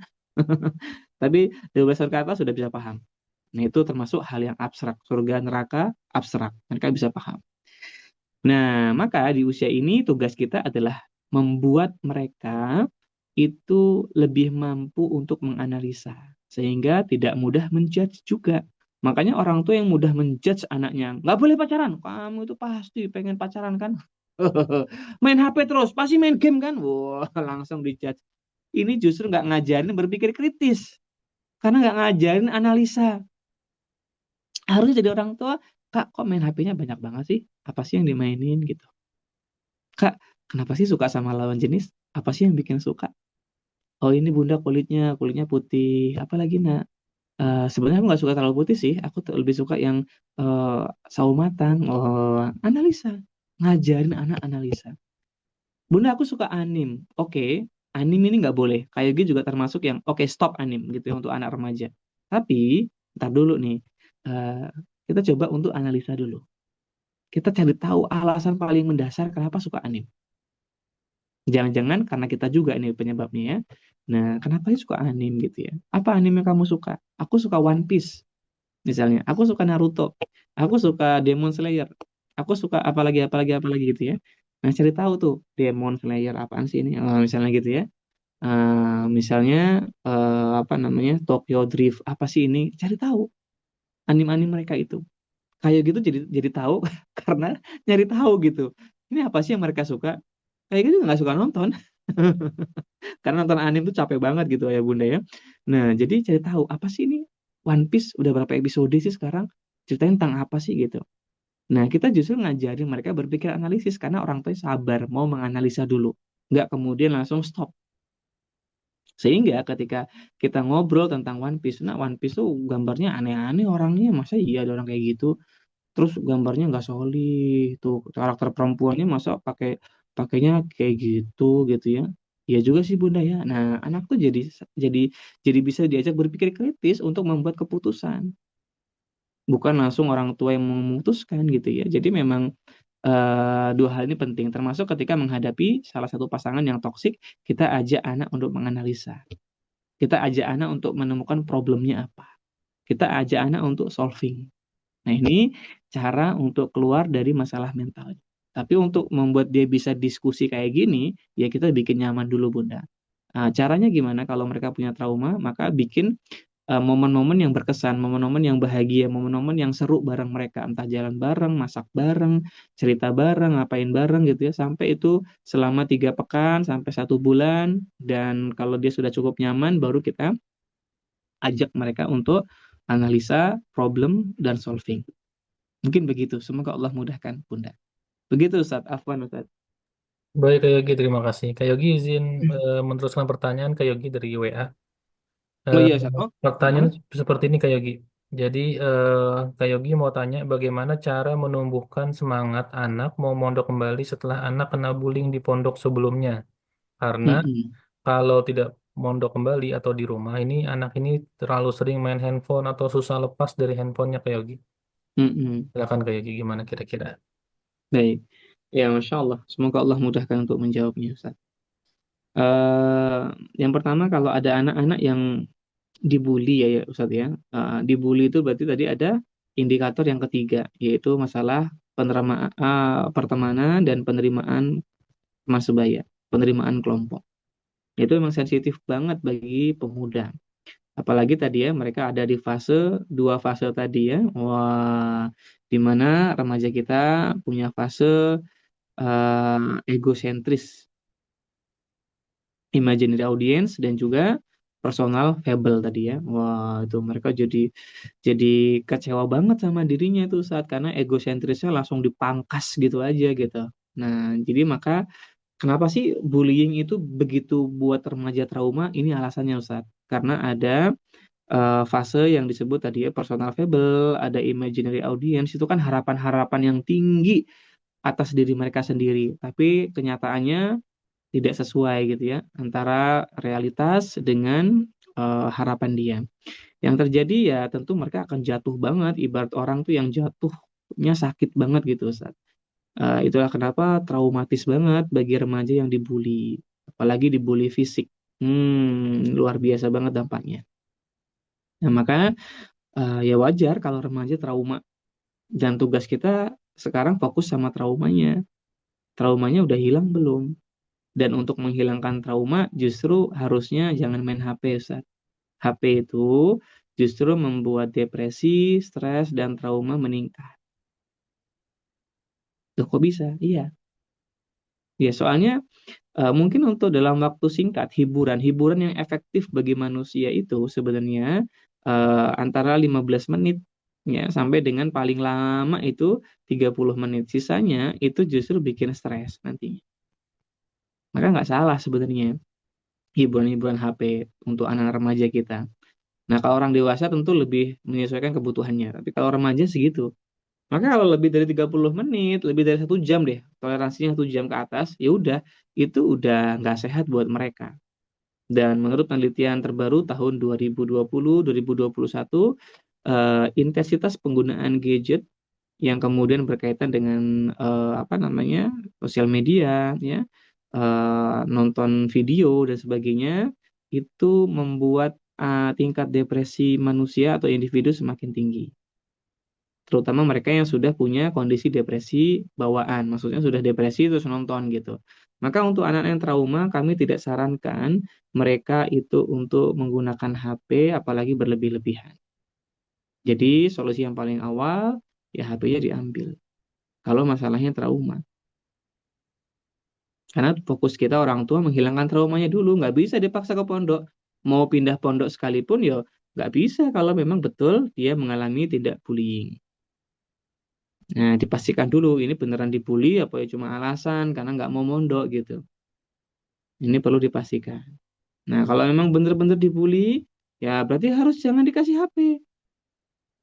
Tapi 12 tahun ke atas sudah bisa paham. Nah, itu termasuk hal yang abstrak. Surga neraka abstrak. Mereka bisa paham. Nah, maka di usia ini tugas kita adalah membuat mereka itu lebih mampu untuk menganalisa, sehingga tidak mudah menjudge juga. Makanya orang tua yang mudah menjudge anaknya, nggak boleh pacaran, kamu itu pasti pengen pacaran kan? Main HP terus, pasti main game kan? Wah, langsung dijudge. Ini justru nggak ngajarin berpikir kritis, karena nggak ngajarin analisa. Harusnya jadi orang tua, Kak, kok main HP-nya banyak banget sih? Apa sih yang dimainin gitu? Kak, kenapa sih suka sama lawan jenis? Apa sih yang bikin suka? Oh ini bunda kulitnya putih. Apalagi nak? Sebenarnya aku nggak suka terlalu putih sih. Aku lebih suka yang eh, sawo matang. Oh, analisa. Ngajarin anak analisa. Bunda aku suka anim. Oke, anim ini nggak boleh. Kayak gitu juga termasuk yang oke stop anim gitu ya untuk anak remaja. Tapi ntar dulu nih. Eh, kita coba untuk analisa dulu. Kita cari tahu alasan paling mendasar kenapa suka anim. Jangan-jangan karena kita juga ini penyebabnya ya. Nah, kenapa sih suka anim gitu ya? Apa anime yang kamu suka? Aku suka One Piece misalnya. Aku suka Naruto. Aku suka Demon Slayer. Aku suka apalagi gitu ya. Nah, cari tahu tuh Demon Slayer apaan sih ini? Misalnya gitu ya. Misalnya apa namanya? Tokyo Drift apa sih ini? Cari tahu anim-anim mereka itu. Kayak gitu jadi tahu karena nyari tahu gitu. Ini apa sih yang mereka suka? Kayak gitu nggak suka nonton. Karena nonton anime tuh capek banget gitu ya bunda ya. Nah jadi cari tahu apa sih ini One Piece udah berapa episode sih sekarang, ceritain tentang apa sih gitu. Nah kita justru ngajarin mereka berpikir analisis karena orang tua sabar mau menganalisa dulu, nggak kemudian langsung stop. Sehingga ketika kita ngobrol tentang One Piece, nah One Piece tuh gambarnya aneh-aneh orangnya, masa iya ada orang kayak gitu. Terus gambarnya nggak solid tuh, karakter perempuannya masa pakainya kayak gitu gitu ya. Iya juga sih bunda ya. Nah anak tuh jadi jadi bisa diajak berpikir kritis untuk membuat keputusan, bukan langsung orang tua yang memutuskan gitu ya. Jadi memang dua hal ini penting, termasuk ketika menghadapi salah satu pasangan yang toksik, kita ajak anak untuk menganalisa, kita ajak anak untuk menemukan problemnya apa, kita ajak anak untuk solving. Nah, ini cara untuk keluar dari masalah mental. Tapi untuk membuat dia bisa diskusi kayak gini, ya kita bikin nyaman dulu, Bunda. Caranya gimana kalau mereka punya trauma? Maka bikin momen-momen yang berkesan, momen-momen yang bahagia, momen-momen yang seru bareng mereka. Entah jalan bareng, masak bareng, cerita bareng, ngapain bareng gitu ya. Sampai itu selama 3 pekan, sampai 1 bulan. Dan kalau dia sudah cukup nyaman, baru kita ajak mereka untuk analisa, problem, dan solving. Mungkin begitu. Semoga Allah mudahkan, Bunda. Begitu, Ustaz. Afwan, Ustaz. Baik, Kak Yogi, terima kasih. Kak Yogi izin meneruskan pertanyaan Kak Yogi dari WA. Oh Eh, iya, Ustaz. Oh, Pertanyaan heeh. seperti ini Kak Yogi. Jadi Kak Yogi mau tanya bagaimana cara menumbuhkan semangat anak mau mondok kembali setelah anak kena bullying di pondok sebelumnya. Karena Mm-mm. kalau tidak mondok kembali atau di rumah ini anak ini terlalu sering main handphone atau susah lepas dari handphonenya Kak Yogi. Mm-mm. Silakan Kak Yogi gimana kira-kira? Baik. Ya, Masya Allah. Semoga Allah mudahkan untuk menjawabnya, Ustaz. Eh, yang pertama, kalau ada anak-anak yang dibully ya, ya Ustaz ya. Dibully itu berarti tadi ada indikator yang ketiga, yaitu masalah pertemanan dan penerimaan teman sebaya, penerimaan kelompok. Itu memang sensitif banget bagi pemuda. Apalagi tadi ya, mereka ada di dua fase tadi ya. Wah, di mana remaja kita punya fase egosentris, imaginary audience, dan juga personal fable tadi ya. Wah, itu mereka jadi kecewa banget sama dirinya itu saat karena egosentrisnya langsung dipangkas gitu aja gitu. Nah, jadi maka kenapa sih bullying itu begitu buat remaja trauma? Ini alasannya Ustaz. Karena ada fase yang disebut tadi ya personal fable, ada imaginary audience, itu kan harapan-harapan yang tinggi atas diri mereka sendiri. Tapi kenyataannya tidak sesuai gitu ya antara realitas dengan harapan dia. Yang terjadi ya tentu mereka akan jatuh banget, ibarat orang tuh yang jatuhnya sakit banget gitu Ustaz. Itulah kenapa traumatis banget bagi remaja yang dibully, apalagi dibully fisik. Luar biasa banget dampaknya. Nah, maka ya wajar kalau remaja trauma, dan tugas kita sekarang fokus sama traumanya. Traumanya udah hilang belum? Dan untuk menghilangkan trauma justru harusnya jangan main HP, Ustaz. HP itu justru membuat depresi, stres, dan trauma meningkat. Loh, kok bisa? Iya. Ya, soalnya mungkin untuk dalam waktu singkat, hiburan yang efektif bagi manusia itu sebenarnya antara 15 menit ya sampai dengan paling lama itu 30 menit. Sisanya itu justru bikin stres nantinya. Maka nggak salah sebenarnya hiburan-hiburan HP untuk anak remaja kita. Nah, kalau orang dewasa tentu lebih menyesuaikan kebutuhannya. Tapi kalau remaja segitu. Maka kalau lebih dari 30 menit, lebih dari 1 jam deh, toleransinya 1 jam ke atas, ya udah, itu udah nggak sehat buat mereka. Dan menurut penelitian terbaru tahun 2020-2021, intensitas penggunaan gadget yang kemudian berkaitan dengan apa namanya sosial media, ya, nonton video dan sebagainya, itu membuat tingkat depresi manusia atau individu semakin tinggi, terutama mereka yang sudah punya kondisi depresi bawaan, maksudnya sudah depresi terus nonton gitu. Maka untuk anak-anak yang trauma, kami tidak sarankan mereka itu untuk menggunakan HP, apalagi berlebih-lebihan. Jadi solusi yang paling awal, ya HP-nya diambil. Kalau masalahnya trauma. Karena fokus kita orang tua menghilangkan traumanya dulu, nggak bisa dipaksa ke pondok. Mau pindah pondok sekalipun, ya nggak bisa kalau memang betul dia mengalami tindak bullying. Nah, dipastikan dulu ini beneran dibully apa ya cuma alasan karena nggak mau mondok gitu. Ini perlu dipastikan. Nah, kalau memang bener-bener dibully, ya berarti harus jangan dikasih HP.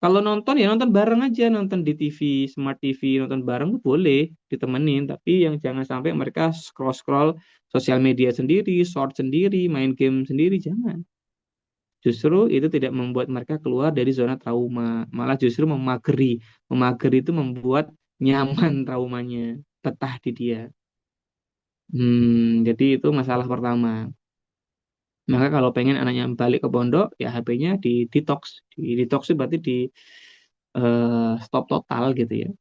Kalau nonton ya nonton bareng aja, nonton di TV, smart TV, nonton bareng tuh boleh ditemenin, tapi yang jangan sampai mereka scroll-scroll sosial media sendiri, short sendiri, main game sendiri, jangan. Justru itu tidak membuat mereka keluar dari zona trauma, malah justru memageri. Memageri itu membuat nyaman traumanya, betah di dia. Jadi itu masalah pertama. Maka kalau pengen anaknya balik ke pondok, ya HP-nya di detox. Di detox itu berarti di stop total gitu ya,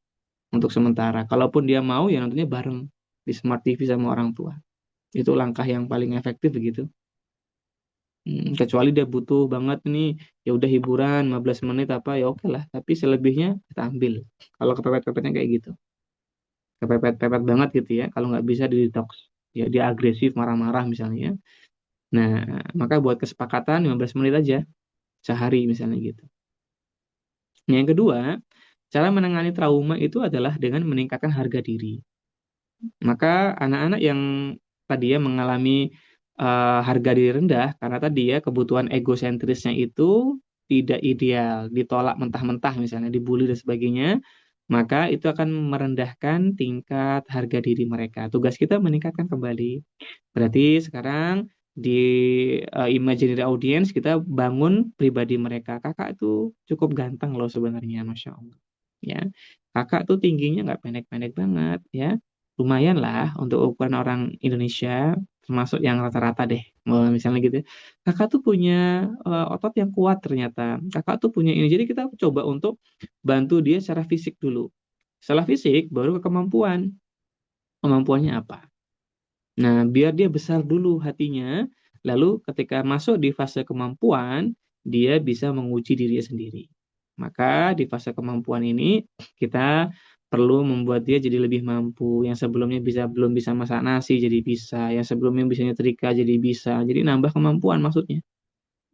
untuk sementara. Kalaupun dia mau, ya nontonnya bareng di smart TV sama orang tua. Itu langkah yang paling efektif begitu. Kecuali dia butuh banget nih, ya udah hiburan 15 menit apa ya oke lah, tapi selebihnya kita ambil. Kalau kepepet-pepetnya kayak gitu, kepepet-pepet banget gitu ya, kalau nggak bisa di detox, ya dia agresif, marah-marah misalnya ya. Nah, maka buat kesepakatan 15 menit aja sehari misalnya gitu. Yang kedua, cara menangani trauma itu adalah dengan meningkatkan harga diri. Maka anak-anak yang tadi ya mengalami harga diri rendah karena tadi ya kebutuhan egosentrisnya itu tidak ideal, ditolak mentah-mentah misalnya, dibully dan sebagainya, maka itu akan merendahkan tingkat harga diri mereka. Tugas kita meningkatkan kembali. Berarti sekarang di imaginary audience kita bangun pribadi mereka. Kakak itu cukup ganteng loh sebenarnya, Masya Allah. Ya, kakak tuh tingginya nggak pendek-pendek banget, ya. Lumayan lah untuk ukuran orang Indonesia, termasuk yang rata-rata deh. Misalnya gitu. Kakak tuh punya otot yang kuat ternyata. Kakak tuh punya ini. Jadi kita coba untuk bantu dia secara fisik dulu. Setelah fisik, baru ke kemampuan. Kemampuannya apa? Nah, biar dia besar dulu hatinya, lalu ketika masuk di fase kemampuan, dia bisa menguji dirinya sendiri. Maka di fase kemampuan ini kita perlu membuat dia jadi lebih mampu. Yang sebelumnya belum bisa masak nasi jadi bisa, yang sebelumnya bisa nyetrika jadi bisa. Jadi nambah kemampuan maksudnya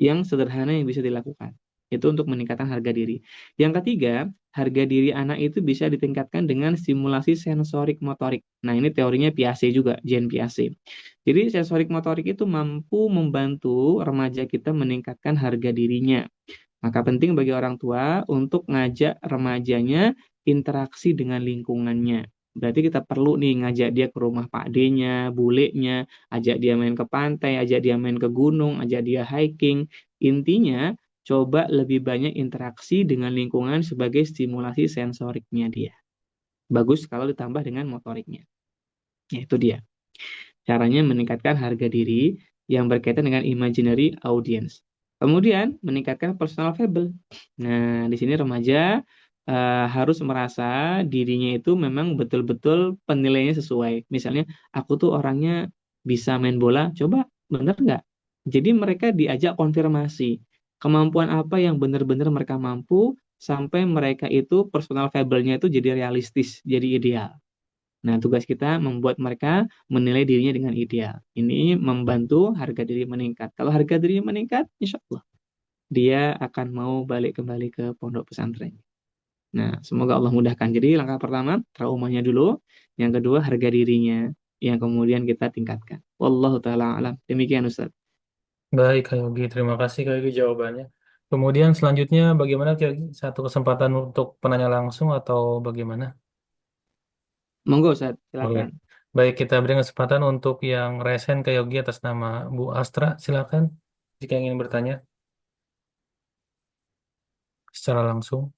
yang sederhana yang bisa dilakukan. Itu untuk meningkatkan harga diri. Yang ketiga, harga diri anak itu bisa ditingkatkan dengan stimulasi sensorik motorik. Nah, ini teorinya Piaget juga, Jean Piaget. Jadi, sensorik motorik itu mampu membantu remaja kita meningkatkan harga dirinya. Maka penting bagi orang tua untuk ngajak remajanya interaksi dengan lingkungannya. Berarti kita perlu nih ngajak dia ke rumah Pak D-nya, bulenya, ajak dia main ke pantai, ajak dia main ke gunung, ajak dia hiking. Intinya, coba lebih banyak interaksi dengan lingkungan sebagai stimulasi sensoriknya dia. Bagus kalau ditambah dengan motoriknya. Ya, itu dia. Caranya meningkatkan harga diri yang berkaitan dengan imaginary audience. Kemudian meningkatkan personal fable. Nah, di sini remaja harus merasa dirinya itu memang betul-betul penilaiannya sesuai. Misalnya, aku tuh orangnya bisa main bola, coba bener nggak? Jadi mereka diajak konfirmasi kemampuan apa yang benar-benar mereka mampu sampai mereka itu personal fable-nya itu jadi realistis, jadi ideal. Nah, tugas kita membuat mereka menilai dirinya dengan ideal. Ini membantu harga diri meningkat. Kalau harga diri meningkat, insya Allah dia akan mau balik kembali ke pondok pesantren. Nah, semoga Allah mudahkan. Jadi langkah pertama, traumanya dulu. Yang kedua, harga dirinya. Yang kemudian kita tingkatkan. Wallahu ta'ala alam. Demikian Ustaz. Baik, Kak Yogi. Terima kasih, Kak Yogi, jawabannya. Kemudian selanjutnya bagaimana, Kak Yogi? Satu kesempatan untuk penanya langsung atau bagaimana? Monggo Ustaz, Boleh. silakan. Baik, kita beri kesempatan untuk yang resen Kak Yogi atas nama Bu Astra. Silakan jika ingin bertanya secara langsung.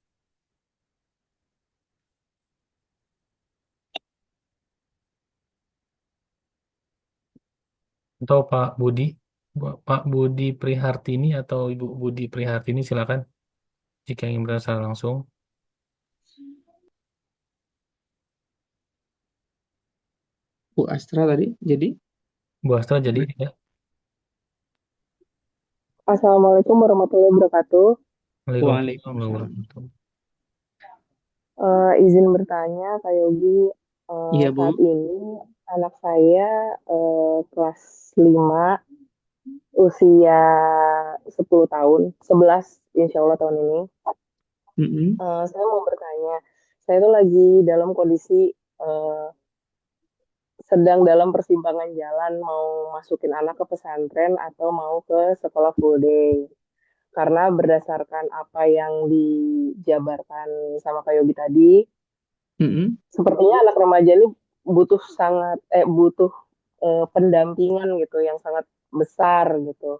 Atau Pak Budi, Pak Budi Prihartini atau Ibu Budi Prihartini, silakan jika ingin bertanya secara langsung. Bu Astra tadi, jadi? Bu Astra jadi ya. Assalamualaikum warahmatullahi wabarakatuh. Waalaikumsalam Waalaikumsalam. warahmatullahi wabarakatuh. Izin bertanya, Kak Yogi, Iya saat Bu. ini anak saya kelas 5, usia 10 tahun, 11 insya Allah tahun ini. Mm-mm. Saya mau bertanya, saya itu lagi dalam kondisi eh, sedang dalam persimpangan jalan mau masukin anak ke pesantren atau mau ke sekolah full day. Karena berdasarkan apa yang dijabarkan sama Kak Yogi tadi, Mm-mm. sepertinya anak remaja ini butuh pendampingan gitu yang sangat besar gitu.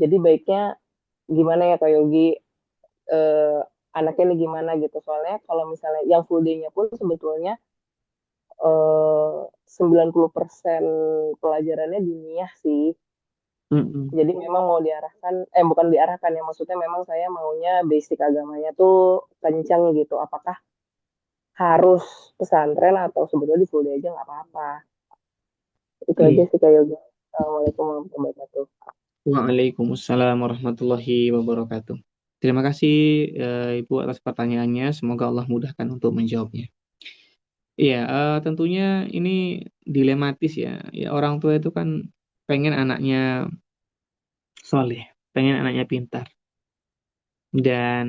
Jadi baiknya gimana ya Kak Yogi, eh, anaknya ini gimana gitu. Soalnya kalau misalnya yang full day-nya pun sebetulnya 90% pelajarannya diniyah sih. Mm-mm. Jadi memang mau diarahkan, bukan diarahkan ya, maksudnya memang saya maunya basic agamanya tuh kencang gitu. Apakah harus pesantren atau sebetulnya di full day aja nggak apa-apa? Itu aja Iya. sih Kak Yoga. Assalamualaikum warahmatullahi wabarakatuh. Waalaikumsalam warahmatullahi wabarakatuh. Terima kasih Ibu atas pertanyaannya. Semoga Allah mudahkan untuk menjawabnya. Iya, tentunya ini dilematis ya. Ya orang tua itu kan pengen anaknya soleh, pengen anaknya pintar, dan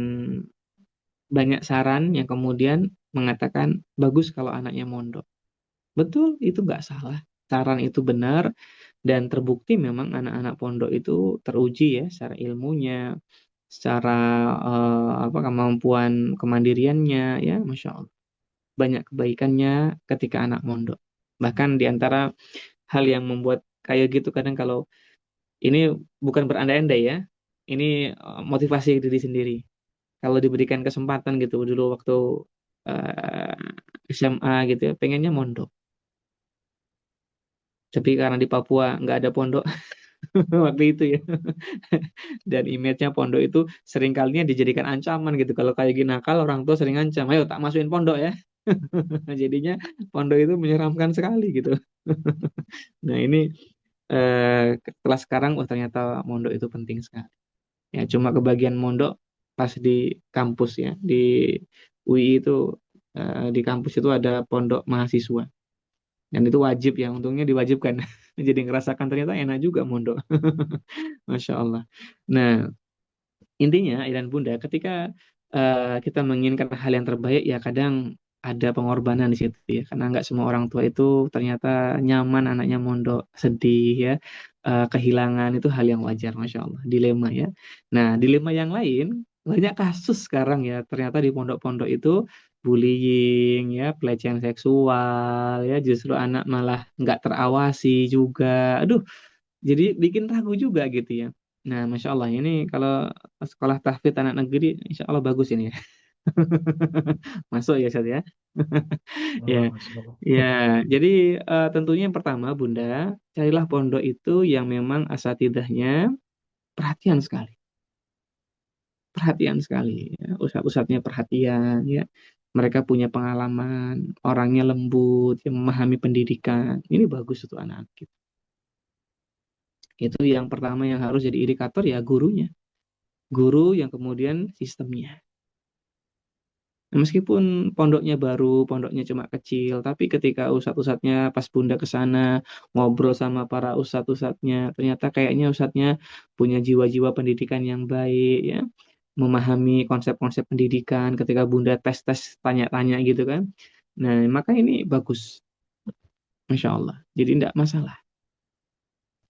banyak saran yang kemudian mengatakan bagus kalau anaknya mondok. Betul, itu nggak salah. Saran itu benar dan terbukti memang anak-anak pondok itu teruji ya secara ilmunya, secara apa kemampuan kemandiriannya ya, Masya Allah. Banyak kebaikannya ketika anak mondok. Bahkan di antara hal yang membuat kayak gitu kadang kalau ini bukan berandai-andai ya, ini motivasi diri sendiri. Kalau diberikan kesempatan gitu dulu waktu SMA gitu ya, pengennya mondok. Tapi karena di Papua nggak ada pondok waktu itu ya. Dan image-nya pondok itu sering kalinya dijadikan ancaman gitu. Kalau kayak gini nakal orang tua sering ancam, ayo tak masukin pondok ya. Jadinya pondok itu menyeramkan sekali gitu. Nah ini setelah sekarang, oh ternyata mondok itu penting sekali. Ya cuma kebagian mondok pas di kampus ya, di UI itu di kampus itu ada pondok mahasiswa. Dan itu wajib ya, untungnya diwajibkan. Jadi ngerasakan ternyata enak juga mondok. Masya Allah. Nah, intinya, Ayah dan Bunda, ketika kita menginginkan hal yang terbaik, ya kadang ada pengorbanan di situ ya. Karena nggak semua orang tua itu ternyata nyaman anaknya mondok, sedih ya, kehilangan itu hal yang wajar, Masya Allah. Dilema ya. Nah, dilema yang lain, banyak kasus sekarang ya. Ternyata di pondok-pondok itu bullying ya, pelecehan seksual ya, justru anak malah nggak terawasi juga. Aduh, jadi bikin ragu juga gitu ya. Nah, Masya Allah ini kalau sekolah tahfidz anak negeri, Insya Allah bagus ini ya. Masuk ya, Ustaz ya. Ya, Allah, Masya Allah. ya. Jadi tentunya yang pertama, Bunda, carilah pondok itu yang memang asatidahnya perhatian sekali. Perhatian sekali. Ya. Ustadz-ustadznya perhatian ya. Mereka punya pengalaman, orangnya lembut, yang memahami pendidikan. Ini bagus untuk anak-anak kita. Itu yang pertama yang harus jadi indikator ya gurunya. Guru yang kemudian sistemnya. Nah, meskipun pondoknya baru, pondoknya cuma kecil, tapi ketika ustadz-ustadznya pas Bunda ke sana ngobrol sama para ustadz-ustadznya, ternyata kayaknya ustadznya punya jiwa-jiwa pendidikan yang baik, ya, memahami konsep-konsep pendidikan. Ketika Bunda tes-tes tanya-tanya gitu kan, nah maka ini bagus, Masya Allah. Jadi tidak masalah,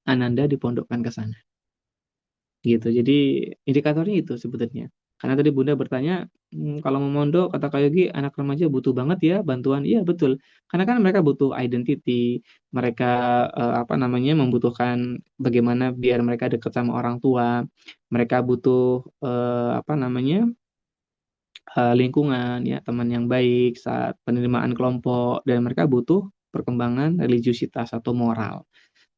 Ananda dipondokkan ke sana. Gitu. Jadi indikatornya itu sebetulnya. Karena tadi Bunda bertanya, kalau mau mondok kata Kak Yogi, anak remaja butuh banget ya bantuan. Iya betul. Karena kan mereka butuh identity, mereka apa namanya membutuhkan bagaimana biar mereka dekat sama orang tua, mereka butuh apa namanya lingkungan ya teman yang baik saat penerimaan kelompok dan mereka butuh perkembangan religiusitas atau moral.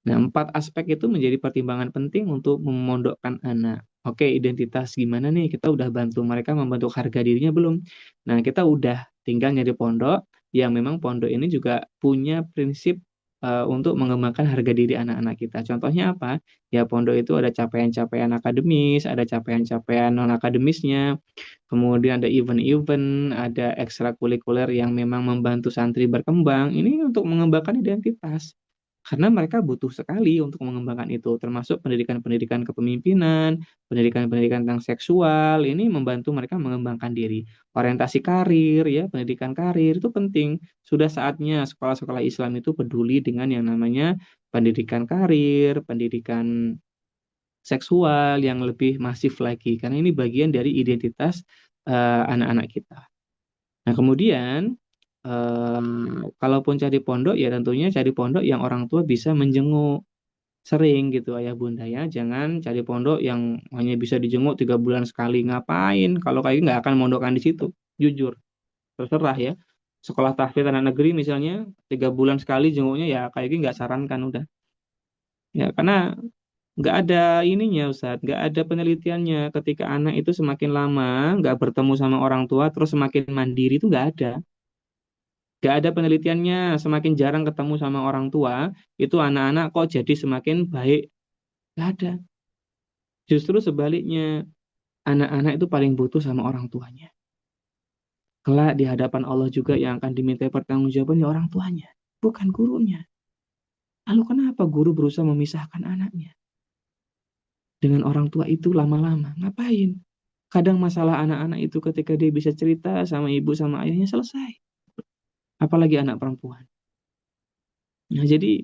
Nah, empat aspek itu menjadi pertimbangan penting untuk memondokkan anak. Oke, identitas gimana nih? Kita udah bantu mereka membentuk harga dirinya belum? Nah, kita udah tinggal nyari pondok yang memang pondok ini juga punya prinsip untuk mengembangkan harga diri anak-anak kita. Contohnya apa? Ya, pondok itu ada capaian-capaian akademis, ada capaian-capaian non-akademisnya, kemudian ada event-event, ada ekstrakurikuler yang memang membantu santri berkembang. Ini untuk mengembangkan identitas. Karena mereka butuh sekali untuk mengembangkan itu, termasuk pendidikan-pendidikan kepemimpinan, pendidikan-pendidikan tentang seksual, ini membantu mereka mengembangkan diri. Orientasi karir, ya, pendidikan karir itu penting. Sudah saatnya sekolah-sekolah Islam itu peduli dengan yang namanya pendidikan karir, pendidikan seksual yang lebih masif lagi, karena ini bagian dari identitas anak-anak kita. Nah, kemudian kalaupun cari pondok ya tentunya cari pondok yang orang tua bisa menjenguk sering gitu ayah bunda ya. Jangan cari pondok yang hanya bisa dijenguk 3 bulan sekali. Ngapain? Kalau kayak gitu nggak akan mondokkan di situ. Jujur, terserah ya. Sekolah tahfidz anak negeri misalnya 3 bulan sekali jenguknya ya kayak gitu nggak sarankan udah. Ya karena nggak ada ininya Ustadz, nggak ada penelitiannya ketika anak itu semakin lama nggak bertemu sama orang tua terus semakin mandiri itu nggak ada. Gak ada penelitiannya, semakin jarang ketemu sama orang tua, itu anak-anak kok jadi semakin baik. Gak ada. Justru sebaliknya, anak-anak itu paling butuh sama orang tuanya. Kelak di hadapan Allah juga yang akan diminta pertanggungjawaban ya orang tuanya, bukan gurunya. Lalu kenapa guru berusaha memisahkan anaknya dengan orang tua itu lama-lama? Ngapain? Kadang masalah anak-anak itu ketika dia bisa cerita sama ibu sama ayahnya selesai. Apalagi anak perempuan. Nah, jadi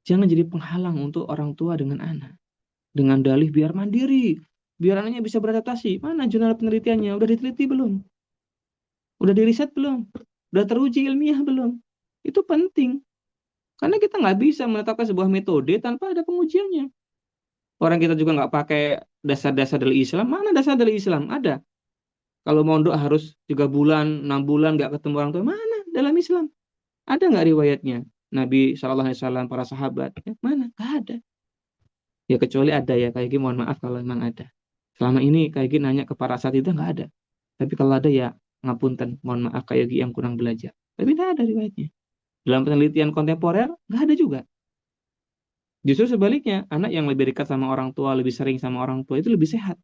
jangan jadi penghalang untuk orang tua dengan anak. Dengan dalih biar mandiri, biar anaknya bisa beradaptasi. Mana jurnal penelitiannya? Udah diteliti belum? Udah diriset belum? Udah teruji ilmiah belum? Itu penting. Karena kita nggak bisa menetapkan sebuah metode tanpa ada pengujiannya. Orang kita juga nggak pakai dasar-dasar dari Islam. Mana dasar dari Islam? Ada. Kalau mondok harus 3 bulan, 6 bulan nggak ketemu orang tua. Mana dalam Islam? Ada nggak riwayatnya? Nabi SAW, para sahabat. Ya, mana? Nggak ada. Ya kecuali ada ya. Kayak gini mohon maaf kalau memang ada. Selama ini kayak gini nanya ke para asatidz nggak ada. Tapi kalau ada ya ngapunten. Mohon maaf kayak gini yang kurang belajar. Tapi nggak ada riwayatnya. Dalam penelitian kontemporer nggak ada juga. Justru sebaliknya, anak yang lebih dekat sama orang tua, lebih sering sama orang tua itu lebih sehat.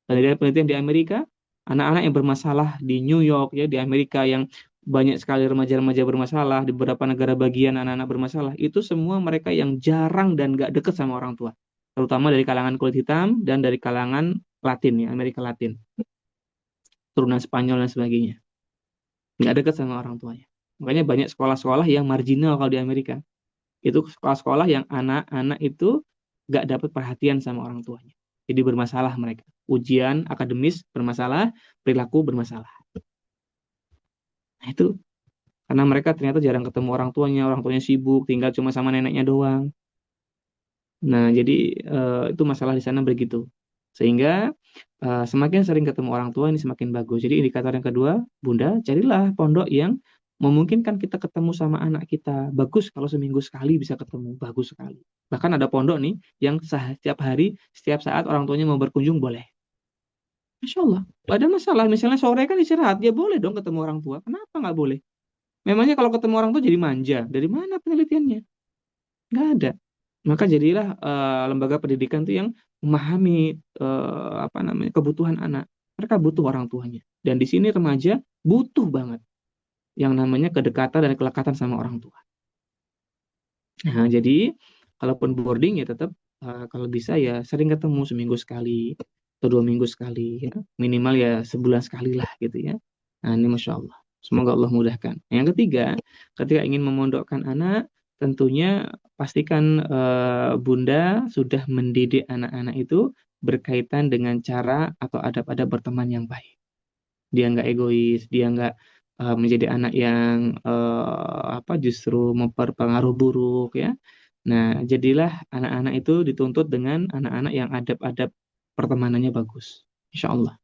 Penelitian-penelitian di Amerika, anak-anak yang bermasalah di New York ya, di Amerika yang banyak sekali remaja-remaja bermasalah, di beberapa negara bagian anak-anak bermasalah, itu semua mereka yang jarang dan gak deket sama orang tua. Terutama dari kalangan kulit hitam dan dari kalangan Latin ya, Amerika Latin. Turunan Spanyol dan sebagainya. Nggak deket sama orang tuanya. Makanya banyak sekolah-sekolah yang marginal kalau di Amerika. Itu sekolah-sekolah yang anak-anak itu nggak dapat perhatian sama orang tuanya. Jadi bermasalah mereka. Ujian akademis bermasalah, perilaku bermasalah. Nah itu karena mereka ternyata jarang ketemu orang tuanya sibuk, tinggal cuma sama neneknya doang. Nah jadi itu masalah di sana begitu. Sehingga semakin sering ketemu orang tua ini semakin bagus. Jadi indikator yang kedua, Bunda, carilah pondok yang memungkinkan kita ketemu sama anak kita. Bagus kalau seminggu sekali bisa ketemu, bagus sekali. Bahkan ada pondok nih yang setiap hari, setiap saat orang tuanya mau berkunjung boleh. Masya Allah. Ada masalah, misalnya sore kan istirahat, ya boleh dong ketemu orang tua. Kenapa nggak boleh? Memangnya kalau ketemu orang tua jadi manja? Dari mana penelitiannya? Nggak ada. Maka jadilah lembaga pendidikan itu yang memahami apa namanya kebutuhan anak. Mereka butuh orang tuanya. Dan di sini remaja butuh banget yang namanya kedekatan dan kelekatan sama orang tua. Nah, jadi kalaupun boarding ya tetap kalau bisa ya sering ketemu seminggu sekali atau 2 minggu sekali ya. Minimal ya sebulan sekali lah gitu ya. Nah, ini Masya Allah. Semoga Allah mudahkan. Yang ketiga, ketika ingin memondokkan anak, tentunya pastikan Bunda sudah mendidik anak-anak itu berkaitan dengan cara atau adab-adab berteman yang baik. Dia nggak egois, dia nggak menjadi anak yang apa justru memperpengaruh buruk ya. Nah, jadilah anak-anak itu dituntut dengan anak-anak yang adab-adab pertemanannya bagus. Insya Allah.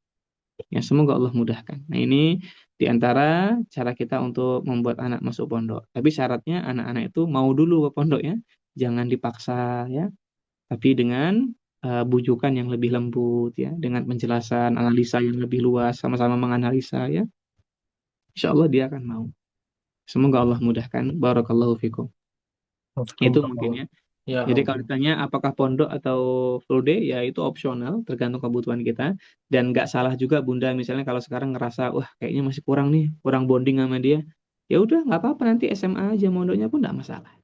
Ya, semoga Allah mudahkan. Nah, ini di antara cara kita untuk membuat anak masuk pondok. Tapi syaratnya anak-anak itu mau dulu ke pondok ya. Jangan dipaksa ya. Tapi dengan bujukan yang lebih lembut ya, dengan penjelasan analisa yang lebih luas, sama-sama menganalisa ya. Insya Allah dia akan mau. Semoga Allah mudahkan. Barakallahu fikum. Itu mungkin Astagfirullah. ya. Ya Jadi kalau Allah. ditanya apakah pondok atau full day, ya itu opsional, tergantung kebutuhan kita. Dan nggak salah juga Bunda, misalnya kalau sekarang ngerasa, wah kayaknya masih kurang nih, kurang bonding sama dia. Ya udah nggak apa-apa nanti SMA aja mondoknya pun nggak masalah.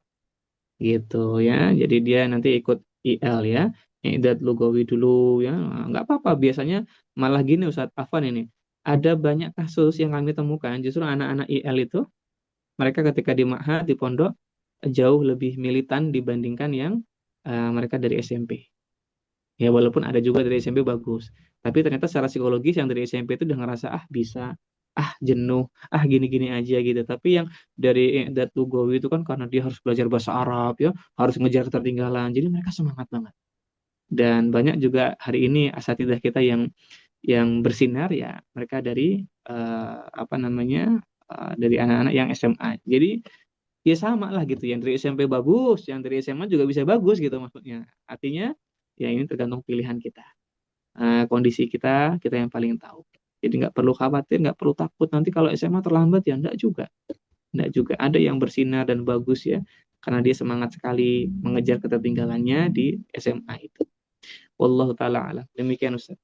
Gitu ya. Jadi dia nanti ikut IL ya. Idat Lugawi dulu ya. Nah, nggak apa-apa. Biasanya malah gini Ustadz Afwan ini. Ada banyak kasus yang kami temukan, justru anak-anak IL itu mereka ketika di Ma'had, di pondok, jauh lebih militan dibandingkan yang mereka dari SMP. Ya walaupun ada juga dari SMP bagus. Tapi ternyata secara psikologis yang dari SMP itu udah ngerasa, ah bisa, ah jenuh, ah gini-gini aja gitu. Tapi yang dari Iqdad Lugawi itu kan karena dia harus belajar bahasa Arab ya, harus ngejar ketertinggalan. Jadi mereka semangat banget. Dan banyak juga hari ini asatidzah kita yang bersinar ya, mereka dari apa namanya dari anak-anak yang SMA. Jadi ya sama lah gitu, yang dari SMP bagus, yang dari SMA juga bisa bagus gitu maksudnya. Artinya ya ini tergantung pilihan kita. Kondisi kita yang paling tahu. Jadi nggak perlu khawatir, nggak perlu takut nanti kalau SMA terlambat ya enggak juga. Enggak juga. Ada yang bersinar dan bagus ya karena dia semangat sekali mengejar ketertinggalannya di SMA itu. Wallahu taala alam. Demikian Ustaz.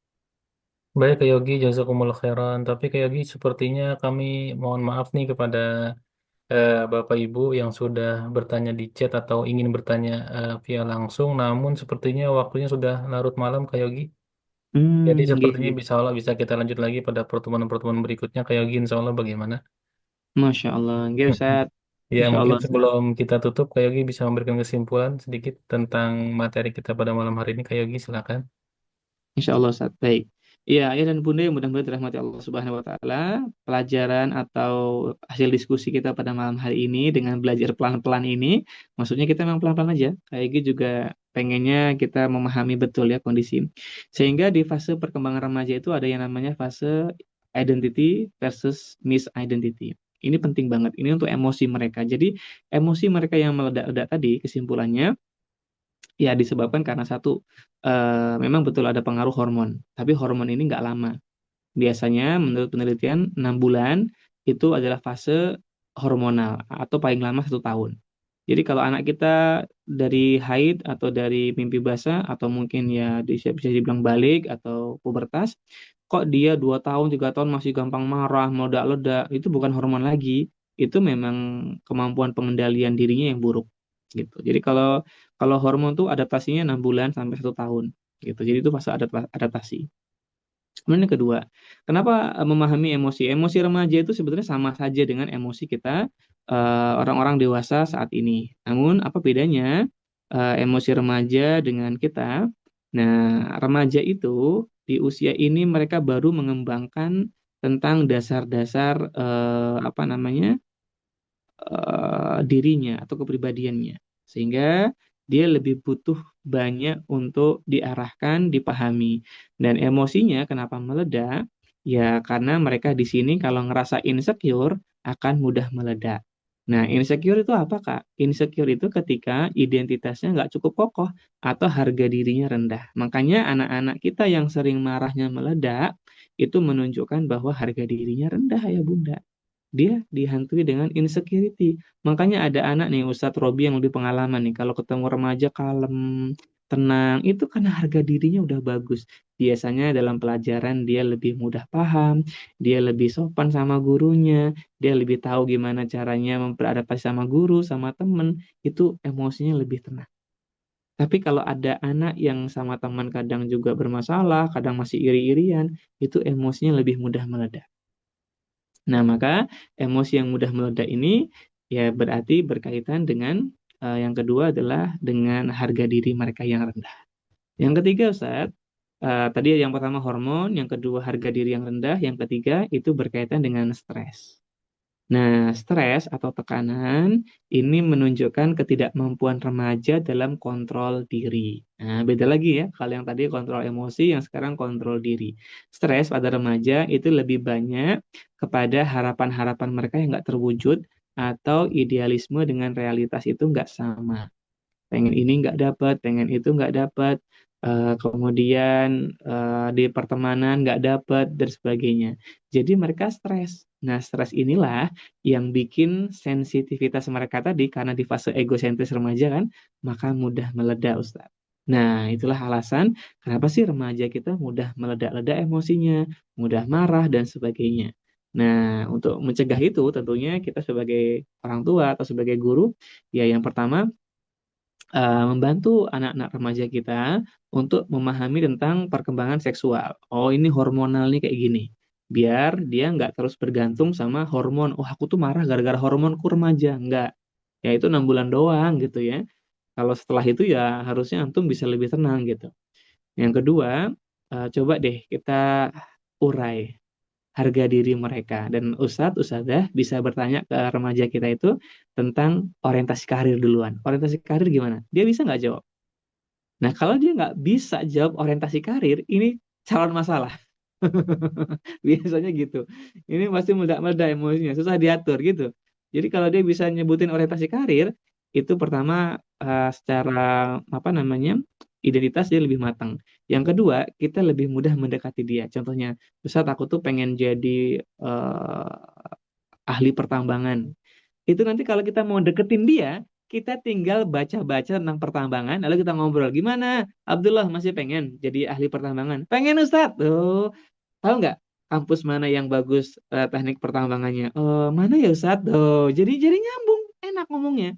Baik Kak Yogi, jazakumullah khairan. Tapi Kak Yogi, sepertinya kami mohon maaf nih kepada Bapak Ibu yang sudah bertanya di chat atau ingin bertanya via langsung. Namun sepertinya waktunya sudah larut malam Kak Yogi. Jadi Nggih, sepertinya nggih. bisa Allah bisa kita lanjut lagi pada pertemuan-pertemuan berikutnya. Kak Yogi, insya Allah bagaimana? Masya Allah. Nggih Ustaz. Ya, Insya mungkin Allah, Ustaz. sebelum kita tutup, Kak Yogi bisa memberikan kesimpulan sedikit tentang materi kita pada malam hari ini. Kak Yogi, silakan. Insya Allah, Ustaz. Baik. Iya, ayah dan bunda yang mudah-mudahan dirahmati Allah Subhanahu wa Ta'ala, pelajaran atau hasil diskusi kita pada malam hari ini dengan belajar pelan-pelan ini, maksudnya kita memang pelan-pelan aja. Kayak gitu juga pengennya kita memahami betul ya kondisi. Sehingga di fase perkembangan remaja itu ada yang namanya fase identity versus misidentity. Ini penting banget. Ini untuk emosi mereka. Jadi emosi mereka yang meledak-ledak tadi, kesimpulannya ya disebabkan karena satu, memang betul ada pengaruh hormon, tapi hormon ini nggak lama. Biasanya menurut penelitian 6 bulan itu adalah fase hormonal atau paling lama 1 tahun. Jadi kalau anak kita dari haid atau dari mimpi basah atau mungkin ya bisa dibilang balik atau pubertas, kok dia 2 tahun 3 tahun masih gampang marah, meledak-ledak, itu bukan hormon lagi, itu memang kemampuan pengendalian dirinya yang buruk gitu. Jadi kalau kalau hormon tuh adaptasinya 6 bulan sampai 1 tahun gitu. Jadi itu fase adaptasi. Kemudian yang kedua, kenapa memahami emosi? Emosi remaja itu sebenarnya sama saja dengan emosi kita orang-orang dewasa saat ini. Namun apa bedanya emosi remaja dengan kita? Nah, remaja itu di usia ini mereka baru mengembangkan tentang dasar-dasar apa namanya dirinya atau kepribadiannya. Sehingga dia lebih butuh banyak untuk diarahkan, dipahami. Dan emosinya kenapa meledak? Ya karena mereka di sini kalau ngerasa insecure akan mudah meledak. Nah, insecure itu apa, Kak? Insecure itu ketika identitasnya nggak cukup kokoh atau harga dirinya rendah. Makanya anak-anak kita yang sering marahnya meledak, itu menunjukkan bahwa harga dirinya rendah ya Bunda, dia dihantui dengan insecurity. Makanya ada anak nih, Ustadz Robi yang lebih pengalaman nih, kalau ketemu remaja kalem, tenang, itu karena harga dirinya udah bagus. Biasanya dalam pelajaran dia lebih mudah paham, dia lebih sopan sama gurunya, dia lebih tahu gimana caranya memperadaptasi sama guru, sama temen, itu emosinya lebih tenang. Tapi kalau ada anak yang sama teman kadang juga bermasalah, kadang masih iri-irian, itu emosinya lebih mudah meledak. Nah, maka emosi yang mudah meledak ini ya berarti berkaitan dengan yang kedua adalah dengan harga diri mereka yang rendah. Yang ketiga, Ustaz, tadi yang pertama hormon, yang kedua harga diri yang rendah, yang ketiga itu berkaitan dengan stres. Nah, stres atau tekanan ini menunjukkan ketidakmampuan remaja dalam kontrol diri. Nah, beda lagi ya, kalau yang tadi kontrol emosi, yang sekarang kontrol diri. Stres pada remaja itu lebih banyak kepada harapan-harapan mereka yang nggak terwujud atau idealisme dengan realitas itu nggak sama. Pengen ini nggak dapat, pengen itu nggak dapat, kemudian di pertemanan nggak dapat dan sebagainya. Jadi mereka stres. Nah, stres inilah yang bikin sensitivitas mereka tadi karena di fase egosentris remaja kan, maka mudah meledak, Ustaz. Nah, itulah alasan kenapa sih remaja kita mudah meledak-ledak emosinya, mudah marah dan sebagainya. Nah, untuk mencegah itu tentunya kita sebagai orang tua atau sebagai guru, ya yang pertama membantu anak-anak remaja kita untuk memahami tentang perkembangan seksual. Oh, ini hormonal nih kayak gini. Biar dia nggak terus bergantung sama hormon. Oh, aku tuh marah gara-gara hormonku remaja. Nggak. Ya itu 6 bulan doang gitu ya. Kalau setelah itu ya harusnya antum bisa lebih tenang gitu. Yang kedua, coba deh kita urai harga diri mereka. Dan Ustadz, Ustadzah bisa bertanya ke remaja kita itu tentang orientasi karir duluan. Orientasi karir gimana? Dia bisa nggak jawab? Nah, kalau dia nggak bisa jawab orientasi karir, ini calon masalah. Biasanya gitu. Ini pasti meledak-meledak emosinya, susah diatur gitu. Jadi kalau dia bisa nyebutin orientasi karir, itu pertama secara apa namanya identitas dia lebih matang. Yang kedua, kita lebih mudah mendekati dia. Contohnya, Ustadz aku tuh pengen jadi ahli pertambangan. Itu nanti kalau kita mau deketin dia, kita tinggal baca-baca tentang pertambangan, lalu kita ngobrol, gimana? Abdullah masih pengen jadi ahli pertambangan? Pengen Ustadz. Oh, tahu nggak kampus mana yang bagus teknik pertambangannya? Oh, mana ya Ustadz? Oh, jadi nyambung, enak ngomongnya.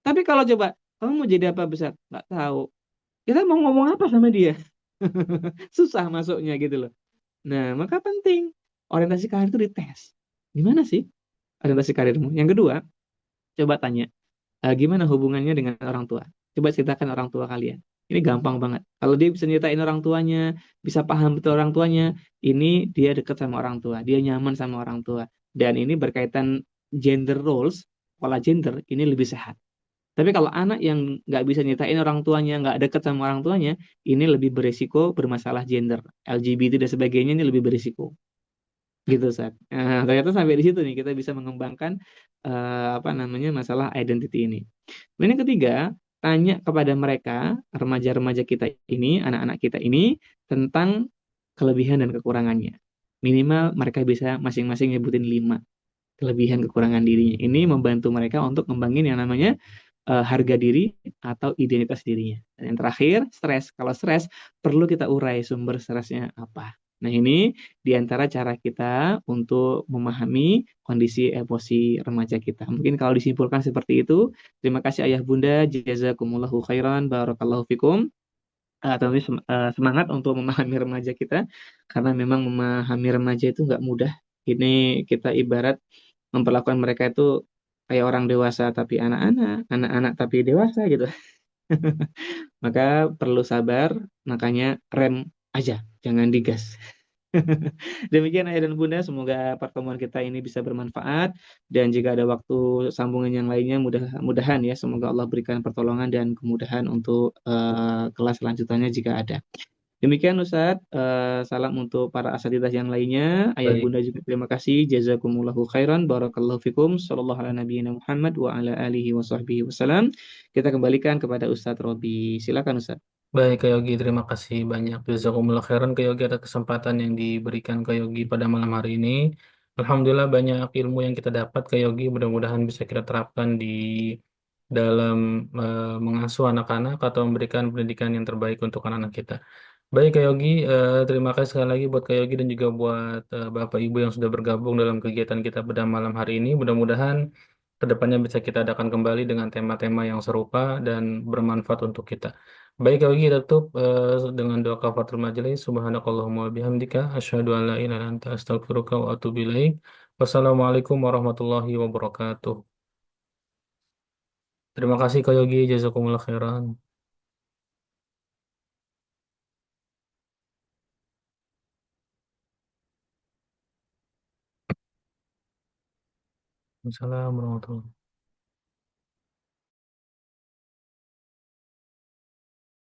Tapi kalau coba, kamu mau jadi apa besar? Nggak tahu. Kita mau ngomong apa sama dia? Susah masuknya gitu loh. Nah, maka penting orientasi karir itu dites. Gimana sih orientasi karirmu? Yang kedua, Coba tanya, gimana hubungannya dengan orang tua? Coba ceritakan orang tua kalian. Ini gampang banget. Kalau dia bisa nyeritain orang tuanya, bisa paham betul orang tuanya, ini dia dekat sama orang tua, dia nyaman sama orang tua. Dan ini berkaitan gender roles, pola gender, ini lebih sehat. Tapi kalau anak yang nggak bisa nyeritain orang tuanya, nggak deket sama orang tuanya, ini lebih beresiko bermasalah gender, LGBT dan sebagainya ini lebih beresiko. Gitu, Sat. Nah, ternyata sampai di situ nih kita bisa mengembangkan apa namanya masalah identity ini. Dan yang ketiga, tanya kepada mereka, remaja-remaja kita ini, anak-anak kita ini, tentang kelebihan dan kekurangannya. Minimal mereka bisa masing-masing nyebutin 5 kelebihan kekurangan dirinya. Ini membantu mereka untuk ngembangin yang namanya harga diri atau identitas dirinya. Dan yang terakhir, stres. Kalau stres, perlu kita urai sumber stresnya apa. Nah, ini di antara cara kita untuk memahami kondisi emosi remaja kita. Mungkin kalau disimpulkan seperti itu, terima kasih Ayah Bunda, jazakumullahu khairan, barakallahu fikum. Tentunya semangat untuk memahami remaja kita, karena memang memahami remaja itu nggak mudah. Ini kita ibarat memperlakukan mereka itu kayak orang dewasa tapi anak-anak, anak-anak tapi dewasa gitu. Maka perlu sabar, makanya rem aja, jangan digas. Demikian ayah dan bunda, semoga pertemuan kita ini bisa bermanfaat dan jika ada waktu sambungan yang lainnya mudah-mudahan ya semoga Allah berikan pertolongan dan kemudahan untuk kelas lanjutannya jika ada. Demikian Ustadz, salam untuk para asatidzah yang lainnya. Ayah Baik. bunda juga terima kasih. Jazakumullahu khairan. Barakallahu fikum. Sallallahu ala nabiyina Muhammad wa ala alihi wa sahbihi wasalam. Kita kembalikan kepada Ustadz Robi. Silakan Ustadz. Baik, Kak Yogi, terima kasih banyak. Jazakumullah khairan, Kak Yogi, atas kesempatan yang diberikan Kak Yogi pada malam hari ini. Alhamdulillah banyak ilmu yang kita dapat, Kak Yogi. Mudah-mudahan bisa kita terapkan di dalam mengasuh anak-anak atau memberikan pendidikan yang terbaik untuk anak-anak kita. Baik, Kak Yogi, terima kasih sekali lagi buat Kak Yogi dan juga buat Bapak Ibu yang sudah bergabung dalam kegiatan kita pada malam hari ini. Mudah-mudahan kedepannya bisa kita adakan kembali dengan tema-tema yang serupa dan bermanfaat untuk kita. Baik, Kak Yogi, kita tutup dengan doa kafaratul majelis. Subhanakallahumma wa bihamdika asyhadu an la ilaha illa anta astaghfiruka wa atubu ilaik. Wassalamualaikum warahmatullahi wabarakatuh. Terima kasih Kak Yogi, jazakumullah khairan. Assalamualaikum warahmatullahi wabarakatuh.